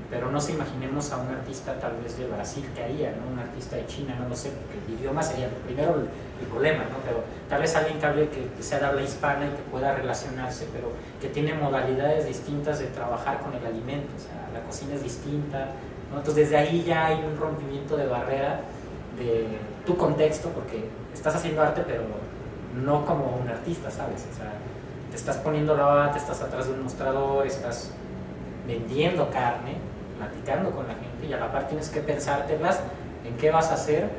pero no se imaginemos a un artista tal vez de Brasil que haría, ¿no? Un artista de China, no lo sé, porque el idioma sería primero el problema, ¿no? Pero tal vez alguien que sea de habla hispana y que pueda relacionarse, pero que tiene modalidades distintas de trabajar con el alimento, o sea, la cocina es distinta, ¿no? Entonces desde ahí ya hay un rompimiento de barrera de tu contexto, porque estás haciendo arte, pero no como un artista, ¿sabes? O sea, te estás poniendo la bata, estás atrás de un mostrador, estás vendiendo carne, platicando con la gente, y a la par tienes que pensártelas en qué vas a hacer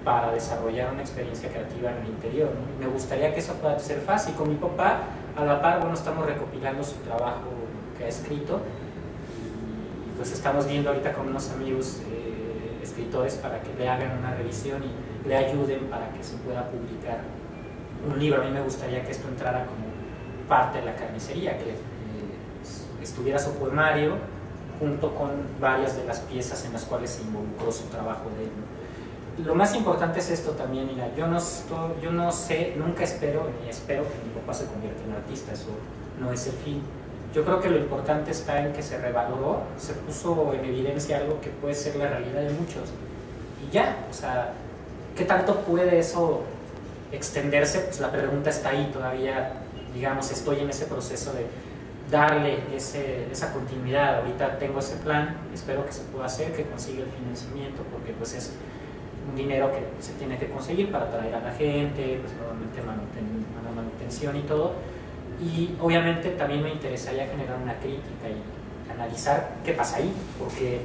para desarrollar una experiencia creativa en el interior, ¿no? Me gustaría que eso pueda ser fácil. Con mi papá, a la par, bueno, estamos recopilando su trabajo que ha escrito, y pues estamos viendo ahorita con unos amigos escritores para que le hagan una revisión y le ayuden para que se pueda publicar un libro. A mí me gustaría que esto entrara como parte de la carnicería, que estuviera su poemario junto con varias de las piezas en las cuales se involucró su trabajo de él. Lo más importante es esto también, mira, yo no sé, nunca espero, ni espero que mi papá se convierta en artista, eso no es el fin. Yo creo que lo importante está en que se revaloró, se puso en evidencia algo que puede ser la realidad de muchos, y ya, o sea, ¿qué tanto puede eso extenderse? Pues la pregunta está ahí todavía, digamos, estoy en ese proceso de darle esa continuidad. Ahorita tengo ese plan, espero que se pueda hacer, que consiga el financiamiento, porque pues es un dinero que se tiene que conseguir para traer a la gente, pues normalmente manutención y todo, y obviamente también me interesaría generar una crítica y analizar qué pasa ahí, porque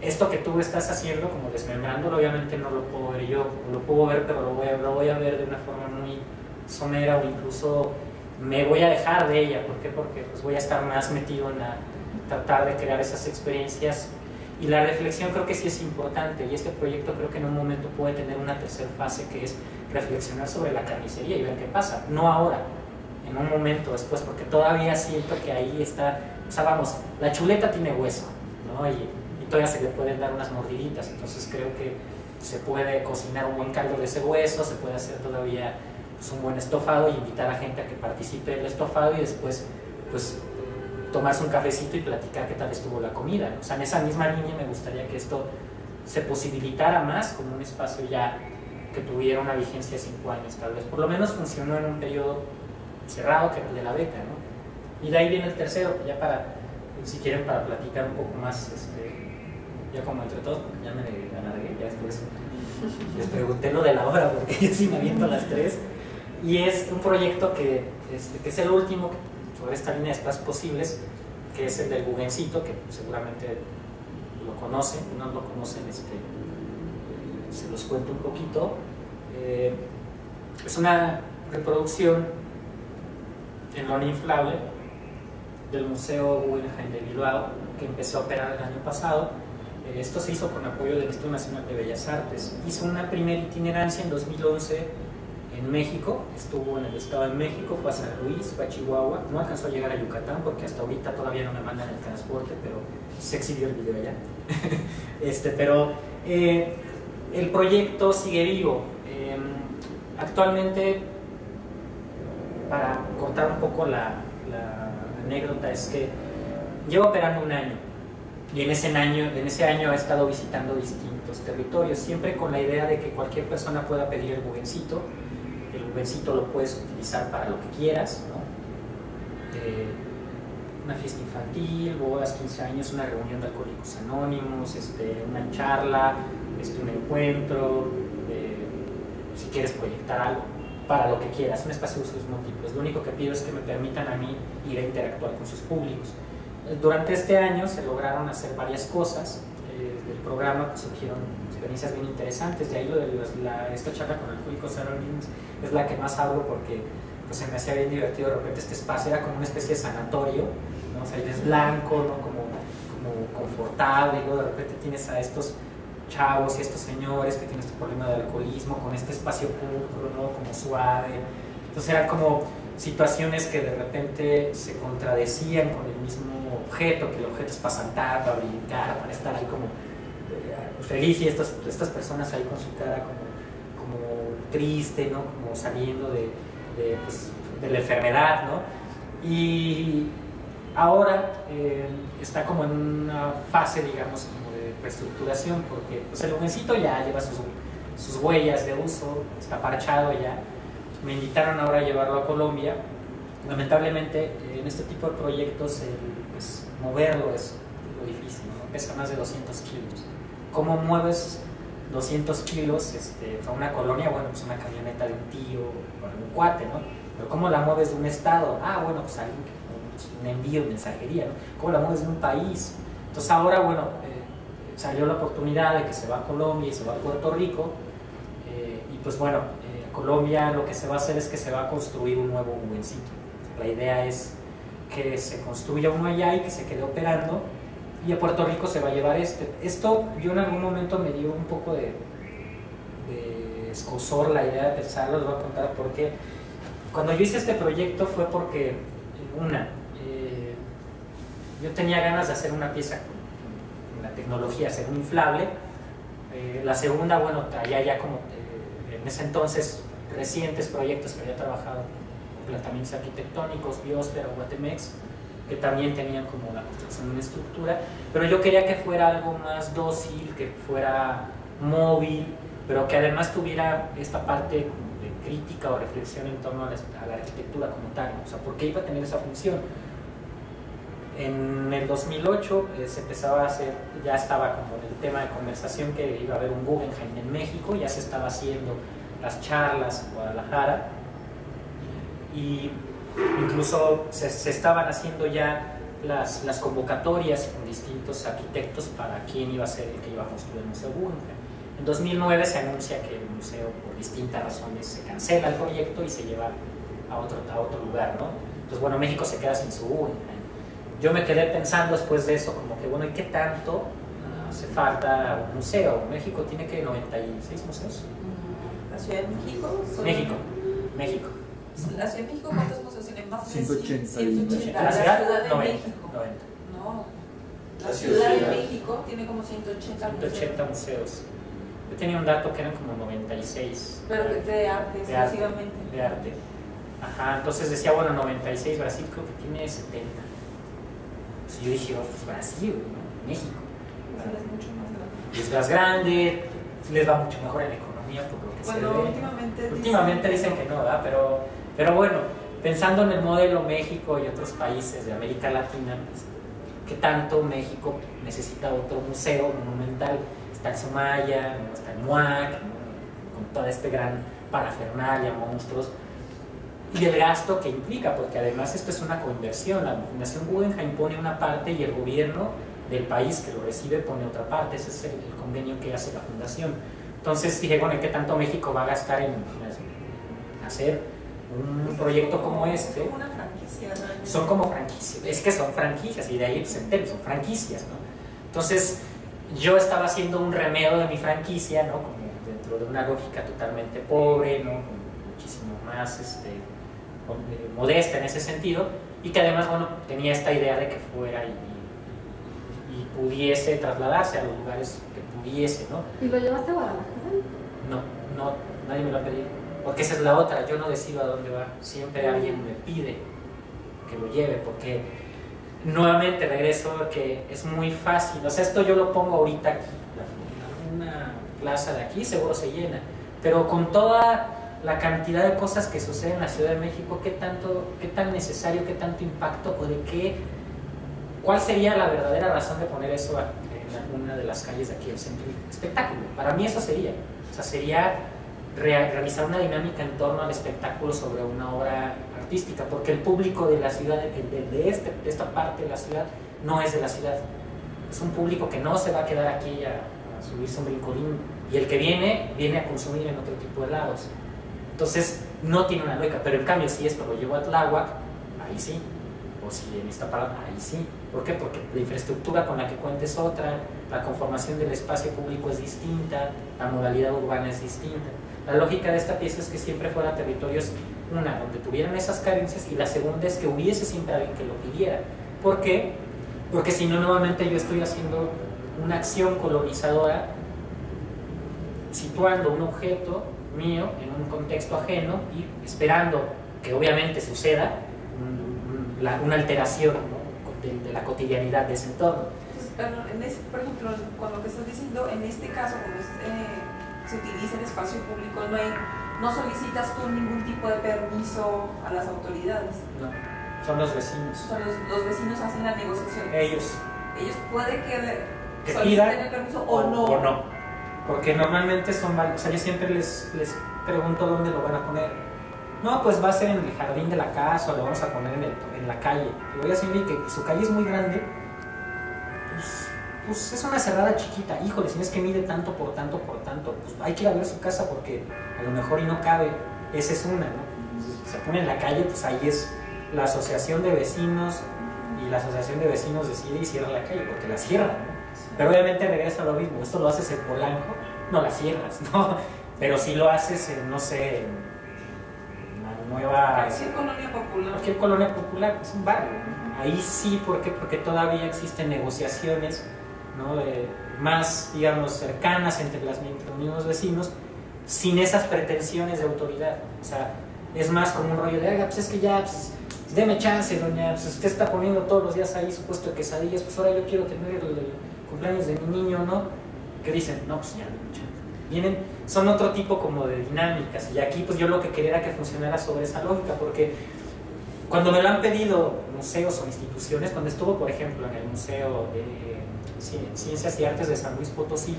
esto que tú estás haciendo, como desmembrándolo, obviamente no lo puedo ver yo, lo puedo ver, pero lo voy a ver de una forma muy somera, o incluso me voy a dejar de ella. ¿Por qué? Porque pues voy a estar más metido en tratar de crear esas experiencias, y la reflexión creo que sí es importante, y este proyecto creo que en un momento puede tener una tercera fase, que es reflexionar sobre la carnicería y ver qué pasa, no ahora, en un momento después, porque todavía siento que ahí está, o sea, vamos, la chuleta tiene hueso, ¿no? Y todavía se le pueden dar unas mordiditas, entonces creo que se puede cocinar un buen caldo de ese hueso, se puede hacer todavía pues, un buen estofado, y invitar a gente a que participe del estofado, y después pues tomarse un cafecito y platicar qué tal estuvo la comida, ¿no? O sea, en esa misma línea me gustaría que esto se posibilitara más como un espacio ya que tuviera una vigencia de 5 años tal vez, por lo menos funcionó en un periodo cerrado, que era el de la beca, ¿no? Y de ahí viene el tercero, ya para, si quieren, para platicar un poco más, ya como entre todos, porque ya me alargué, ya después les pregunté lo de la hora, porque yo sí me aviento a las 3, y es un proyecto que es el último sobre esta línea de espacios posibles, que es el del Guggencito, que seguramente lo conocen, no lo conocen, se los cuento un poquito. Es una reproducción en lona inflable del Museo Guggenheim de Bilbao, que empezó a operar el año pasado. Esto se hizo con apoyo del Instituto Nacional de Bellas Artes. Hizo una primera itinerancia en 2011 en México, estuvo en el Estado de México, fue a San Luis, fue a Chihuahua, no alcanzó a llegar a Yucatán porque hasta ahorita todavía no me mandan el transporte, pero se exhibió el video allá. Pero el proyecto sigue vivo. Actualmente, para contar un poco la anécdota, es que llevo operando un año, y en ese año he estado visitando distintos territorios, siempre con la idea de que cualquier persona pueda pedir el Guggencito. El Guggencito lo puedes utilizar para lo que quieras, ¿no? Una fiesta infantil, bodas, 15 años, una reunión de alcohólicos anónimos, una charla, un encuentro, si quieres proyectar algo, para lo que quieras, un espacio de usos múltiples. Lo único que pido es que me permitan a mí ir a interactuar con sus públicos. Durante este año se lograron hacer varias cosas. Del programa pues, surgieron experiencias bien interesantes. De ahí esta charla con Alcohólicos Anónimos es la que más hablo, porque pues, se me hacía bien divertido. De repente este espacio era como una especie de sanatorio, ¿no? O sea, es blanco, ¿no? como confortable, y luego de repente tienes a estos chavos y estos señores que tienen este problema de alcoholismo con este espacio pulcro, ¿no? Como suave. Entonces eran como situaciones que de repente se contradecían con el mismo objeto, que el objeto es para saltar, para brincar, para estar ahí como feliz, y estas personas ahí con su cara como triste, ¿no? Como saliendo de la enfermedad, ¿no? Y ahora está como en una fase, digamos, como de reestructuración, porque pues, el jovencito ya lleva sus huellas de uso, está parchado ya. Me invitaron ahora a llevarlo a Colombia. Lamentablemente, en este tipo de proyectos, pues, moverlo es lo difícil, ¿no? Pesa más de 200 kilos. ¿Cómo mueves 200 kilos a una colonia? Bueno, pues una camioneta de un tío o un cuate, ¿no? Pero ¿cómo la mueves de un estado? Ah, bueno, pues alguien un envío, mensajería, ¿no? ¿Cómo la mueves de un país? Entonces ahora, bueno, salió la oportunidad de que se va a Colombia y se va a Puerto Rico, y pues bueno, Colombia lo que se va a hacer es que se va a construir un nuevo Buencito. La idea es que se construya uno allá y que se quede operando, y a Puerto Rico se va a llevar Esto yo en algún momento me dio un poco de escozor la idea de pensarlo. Les voy a contar por qué. Cuando yo hice este proyecto fue porque, yo tenía ganas de hacer una pieza con la tecnología, hacer un inflable. La segunda, bueno, traía ya como en ese entonces recientes proyectos que había trabajado, planteamientos arquitectónicos, Biosfera, Guatemex, que también tenían como la construcción de una estructura, pero yo quería que fuera algo más dócil, que fuera móvil, pero que además tuviera esta parte de crítica o reflexión en torno a la arquitectura como tal, o sea, ¿por qué iba a tener esa función? En el 2008 se empezaba a hacer, ya estaba como el tema de conversación que iba a haber un Guggenheim en México, ya se estaba haciendo las charlas en Guadalajara, y incluso se estaban haciendo ya las convocatorias con distintos arquitectos para quién iba a ser el que iba a construir el Museo Guggenheim. En 2009 se anuncia que el museo, por distintas razones, se cancela el proyecto y se lleva a otro lugar, ¿no? Entonces, bueno, México se queda sin su Guggenheim. Yo me quedé pensando después de eso, como que, bueno, ¿y qué tanto hace falta un museo? México tiene que 96 museos. ¿La Ciudad de México? México. ¿La Ciudad de México cuántos museos tiene? Más de 180. 180. ¿La Ciudad? de 90. México. 90. No. La Ciudad de México tiene como 180 museos. 180 museos. Yo tenía un dato que eran como 96. Pero de arte, exclusivamente. De arte. Ajá, entonces decía, bueno, 96, Brasil creo que tiene 70. Entonces yo dije, pues Brasil, ¿no? México. Brasil es mucho más grande. Es más grande, les va mucho mejor en la economía, por lo que se ve. Últimamente dicen que no, ¿verdad? Pero bueno, pensando en el modelo México y otros países de América Latina, pues, ¿qué tanto México necesita otro museo monumental? Está el Sumaya, ¿no? Está el MUAC, ¿no? Con toda esta gran parafernalia, monstruos, y el gasto que implica, porque además esto es una coinversión. La Fundación Guggenheim pone una parte y el gobierno del país que lo recibe pone otra parte. Ese es el convenio que hace la fundación. Entonces dije, bueno, ¿qué tanto México va a gastar en hacer un proyecto como este? Son como una franquicia, ¿no? Son como franquicias, es que son franquicias, y de ahí se entiende, son franquicias, ¿no? Entonces yo estaba haciendo un remedio de mi franquicia, ¿no? Como dentro de una lógica totalmente pobre, ¿no? Muchísimo más modesta en ese sentido, y que además, bueno, tenía esta idea de que fuera y pudiese trasladarse a los lugares que pudiese, ¿no? ¿Y lo llevaste a Guadalajara? No, nadie me lo ha pedido, porque esa es la otra, yo no decido a dónde va, siempre alguien me pide que lo lleve, porque nuevamente regreso que es muy fácil, o sea, esto yo lo pongo ahorita aquí, una plaza de aquí seguro se llena, pero con toda la cantidad de cosas que suceden en la Ciudad de México, qué tan necesario, qué tanto impacto, o de cuál sería la verdadera razón de poner eso en alguna de las calles de aquí del centro. Espectáculo, para mí eso sería, o sea, sería realizar una dinámica en torno al espectáculo sobre una obra artística, porque el público de la ciudad, de esta parte de la ciudad, no es de la ciudad, es un público que no se va a quedar aquí a subirse un brincolín, y el que viene a consumir en otro tipo de lados. Entonces no tiene una lógica, pero en cambio si esto lo llevo a Tláhuac, ahí sí, o si en esta parada, ahí sí. ¿Por qué? Porque la infraestructura con la que cuenta es otra, la conformación del espacio público es distinta, la modalidad urbana es distinta. La lógica de esta pieza es que siempre fuera territorios, una, donde tuvieran esas carencias, y la segunda es que hubiese siempre alguien que lo pidiera. ¿Por qué? Porque si no, nuevamente yo estoy haciendo una acción colonizadora, situando un objeto mío en un contexto ajeno y esperando que obviamente suceda una alteración, ¿no? de la cotidianidad de ese entorno. Entonces, por ejemplo, con lo que estás diciendo, en este caso, cuando se utiliza el espacio público, no solicitas tú ningún tipo de permiso a las autoridades. No, son los vecinos. Los vecinos hacen la negociación. Ellos puede que soliciten pidan el permiso o no. O no. Porque normalmente o sea, yo siempre les pregunto dónde lo van a poner. No, pues va a ser en el jardín de la casa o lo vamos a poner en la calle. Y voy a decirle que su calle es muy grande, pues es una cerrada chiquita. Híjole, si no es que mide tanto por tanto, pues hay que ir a ver su casa porque a lo mejor y no cabe. Esa es una, ¿no? Se pone en la calle, pues ahí es la asociación de vecinos y la asociación de vecinos decide y cierra la calle porque la cierran, ¿no? Pero obviamente regresa a lo mismo. Esto lo haces en Polanco, no la cierras, ¿no? Pero si lo haces en, no sé, en una nueva... Cualquier colonia popular, es un barrio, ¿no? Ahí sí, ¿por qué? Porque todavía existen negociaciones, ¿no? Más, digamos, cercanas entre los mismos vecinos, sin esas pretensiones de autoridad. O sea, es más como un rollo de, oiga, pues es que ya, pues, deme chance, doña, pues usted está poniendo todos los días ahí su puesto de quesadillas, pues ahora yo quiero tener el cumpleaños de mi niño, ¿no? ¿Qué dicen? No, pues ya, vienen, son otro tipo como de dinámicas, y aquí pues yo lo que quería era que funcionara sobre esa lógica, porque cuando me lo han pedido museos o instituciones, cuando estuvo por ejemplo en el Museo de Ciencias y Artes de San Luis Potosí,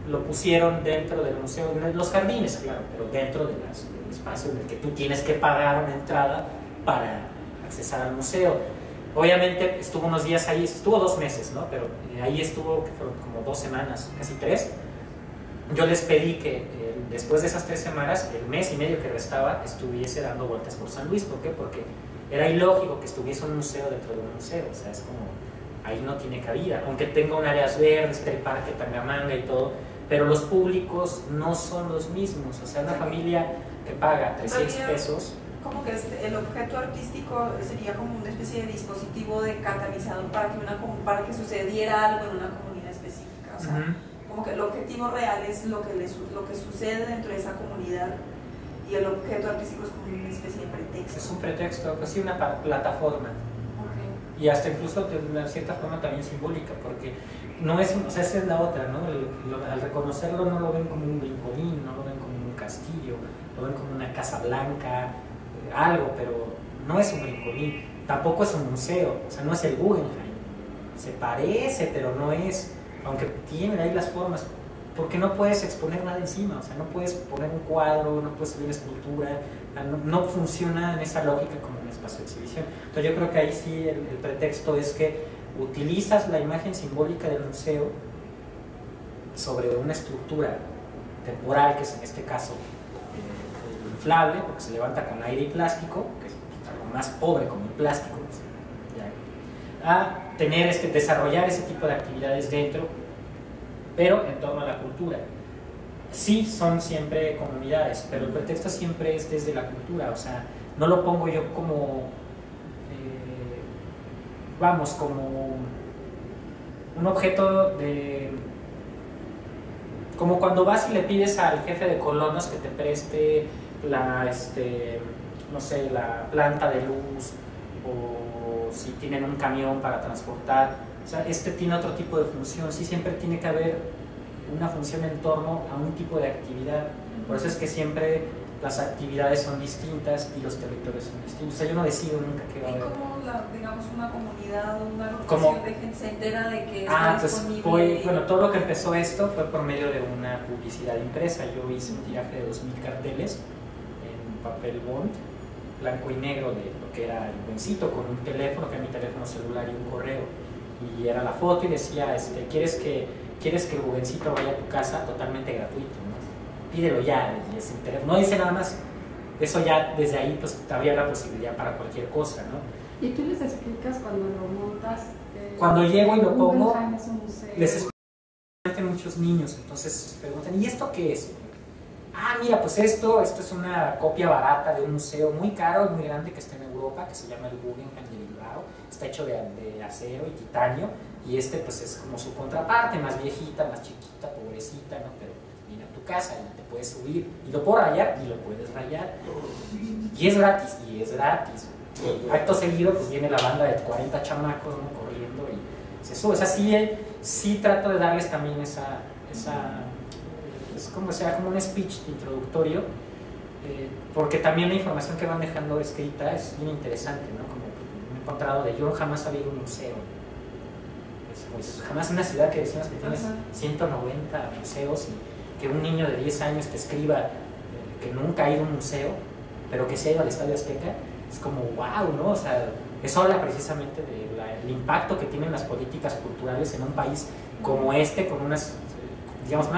lo pusieron dentro del museo, en los jardines, claro, pero dentro del espacio en el que tú tienes que pagar una entrada para accesar al museo. Obviamente estuvo unos días ahí, estuvo 2 meses, ¿no? Pero ahí estuvo como 2 semanas, casi 3. Yo les pedí que después de esas 3 semanas, el mes y medio que restaba, estuviese dando vueltas por San Luis. ¿Por qué? Porque era ilógico que estuviese un museo dentro de un museo. O sea, es como, ahí no tiene cabida. Aunque tenga un áreas verdes, el parque Tangamanga y todo, pero los públicos no son los mismos. O sea, una familia que paga 300 pesos... Como que el objeto artístico sería como una especie de dispositivo de catalizador para que sucediera algo en una comunidad específica. O sea, como que el objetivo real es lo que sucede dentro de esa comunidad y el objeto artístico es como una especie de pretexto. Es un pretexto, pues sí, una plataforma. Okay. Y hasta incluso de una cierta forma también simbólica, porque no es, o sea, esa es la otra, ¿no? Al reconocerlo no lo ven como un brincolín, no lo ven como un castillo, lo ven como una casa blanca, algo, pero no es un brincolín, tampoco es un museo, o sea, no es el Guggenheim, se parece, pero no es, aunque tiene ahí las formas, porque no puedes exponer nada encima, o sea, no puedes poner un cuadro, no puedes subir una escultura, no funciona en esa lógica como un espacio de exhibición. Entonces yo creo que ahí sí el pretexto es que utilizas la imagen simbólica del museo sobre una estructura temporal, que es en este caso inflable, porque se levanta con aire y plástico, que es algo más pobre como el plástico, pues, a tener desarrollar ese tipo de actividades dentro, pero en torno a la cultura. Sí son siempre comunidades, pero el pretexto siempre es desde la cultura, o sea, no lo pongo yo como, como un objeto de... Como cuando vas y le pides al jefe de colonos que te preste no sé, la planta de luz, o si tienen un camión para transportar, o sea, tiene otro tipo de función. Sí, siempre tiene que haber una función en torno a un tipo de actividad. Por eso es que siempre las actividades son distintas y los territorios son distintos. O sea, yo no decido nunca qué va a haber. ¿Y cómo, digamos, una comunidad, una agrupación de gente se entera de que está disponible? Bueno, todo lo que empezó esto fue por medio de una publicidad impresa. Yo hice un tiraje de 2000 carteles en papel bond, blanco y negro, de lo que era el Buencito, con un teléfono, que era mi teléfono celular, y un correo. Y era la foto y decía, ¿quieres que el Buencito vaya a tu casa? Totalmente gratuito, ¿no? Pídelo ya, es el teléfono. No dice nada más. Eso ya, desde ahí, pues, habría la posibilidad para cualquier cosa, ¿no? ¿Y tú les explicas cuando lo montas? Cuando llego y lo pongo, les explico a muchos niños, entonces preguntan, ¿y esto qué es? Ah, mira, pues esto es una copia barata de un museo muy caro y muy grande que está en Europa, que se llama el Guggenheim de Bilbao. Está hecho de acero y titanio, y pues es como su contraparte, más viejita, más chiquita, pobrecita, ¿no? Pero viene a tu casa y te puedes subir, y lo puedo rayar, y lo puedes rayar, y es gratis, Acto seguido, pues viene la banda de 40 chamacos, ¿no? Corriendo y se sube. O sea, sí trato de darles también es como un speech introductorio, porque también la información que van dejando escrita es bien interesante, ¿no? Como me he encontrado de yo jamás había ido a un museo. Pues, jamás en una ciudad que decimos que tienes 190 museos y que un niño de 10 años te escriba que nunca ha ido a un museo, pero que se ha ido al Estadio Azteca, es como wow, ¿no? O sea, eso habla precisamente del impacto que tienen las políticas culturales en un país como este, con una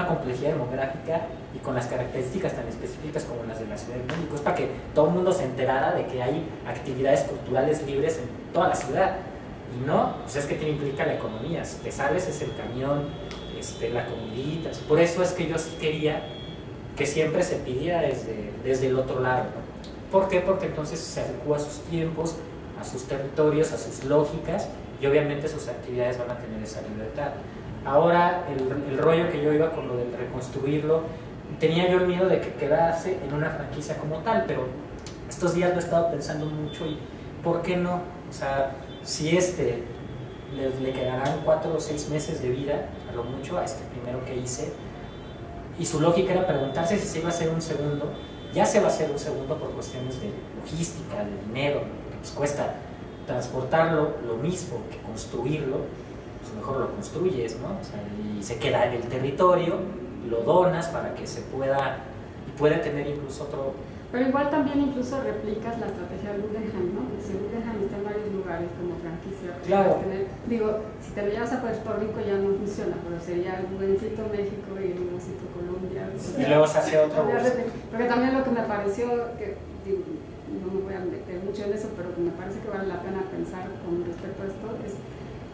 complejidad demográfica y con las características tan específicas como las de la Ciudad de México. Es para que todo el mundo se enterara de que hay actividades culturales libres en toda la ciudad. Y no, pues es que te implica la economía. Si te sales es el camión, la comidita. Por eso es que yo sí quería que siempre se pidiera desde el otro lado, ¿no? ¿Por qué? Porque entonces se adecua a sus tiempos, a sus territorios, a sus lógicas, y obviamente sus actividades van a tener esa libertad. Ahora, el rollo que yo iba con lo de reconstruirlo, tenía yo el miedo de que quedase en una franquicia como tal, pero estos días lo he estado pensando mucho y ¿por qué no? O sea, si le quedarán 4 o 6 meses de vida, a lo mucho, a este primero que hice, y su lógica era preguntarse si se iba a hacer un segundo. Ya se va a hacer un segundo por cuestiones de logística, de dinero, que pues cuesta transportarlo lo mismo que construirlo, pues mejor lo construyes, ¿no? O sea, y se queda en el territorio, lo donas para que se pueda tener incluso otro. Pero igual también incluso replicas la estrategia de Guggenheim, ¿no? Si Guggenheim está en varios lugares como franquicia, claro. Si te lo llevas a Puerto Rico ya no funciona, pero sería el Guggencito México y el Guggencito Colombia. Y luego se hace otro. Porque también lo que me pareció, no me voy a meter mucho en eso, pero que me parece que vale la pena pensar con respecto a esto, es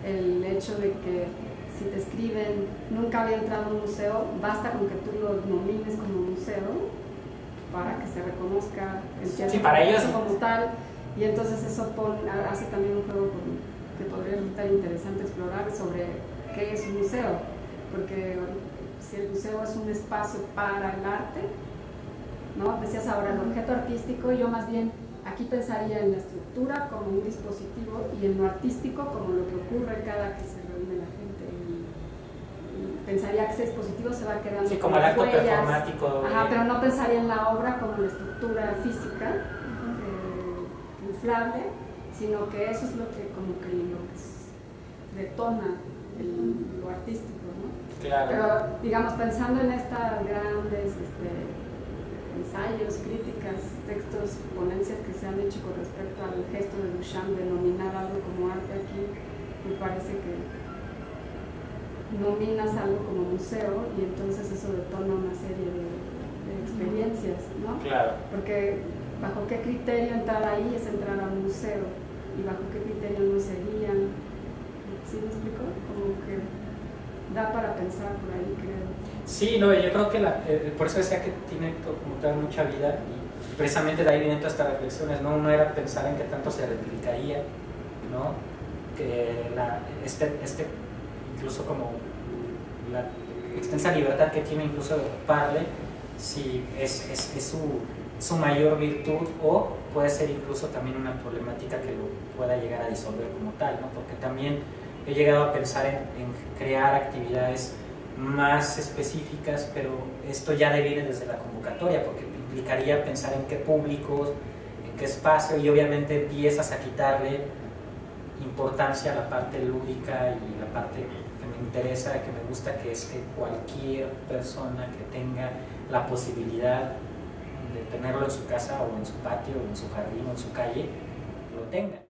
el hecho de que si te escriben, nunca había entrado a un museo, basta con que tú lo nomines como museo para que se reconozca el cierto para ellos como tal, y entonces eso hace también un juego que podría resultar interesante explorar sobre qué es un museo, porque si el museo es un espacio para el arte, ¿no? Decías ahora el objeto artístico, yo más bien aquí pensaría en la estructura como un dispositivo y en lo artístico como lo que ocurre cada que se reúne la gente. Pensaría que ese dispositivo se va quedando como el acto performático. Pero no pensaría en la obra como la estructura física inflable, sino que eso es lo que detona lo artístico, ¿no? Claro. Pero digamos, pensando en estas grandes ensayos, críticas, textos, ponencias que se han hecho con respecto al gesto de Duchamp de nominar algo como arte aquí, me parece que nominas algo como museo y entonces eso detona una serie de experiencias, ¿no? Claro. Porque bajo qué criterio entrar ahí es entrar a un museo y bajo qué criterio no serían. ¿Sí me explico? Como que da para pensar por ahí, creo. Sí, no, yo creo que por eso decía que tiene como toda mucha vida y precisamente de ahí vienen todas estas reflexiones, ¿no? Uno era pensar en qué tanto se replicaría, ¿no? Que incluso como la extensa libertad que tiene incluso de ocuparle, si es su mayor virtud o puede ser incluso también una problemática que lo pueda llegar a disolver como tal, ¿no? Porque también he llegado a pensar en crear actividades más específicas, pero esto ya viene desde la convocatoria, porque implicaría pensar en qué públicos, en qué espacio, y obviamente empiezas a quitarle importancia a la parte lúdica y la parte que me interesa, que me gusta, que es que cualquier persona que tenga la posibilidad de tenerlo en su casa o en su patio o en su jardín o en su calle, lo tenga.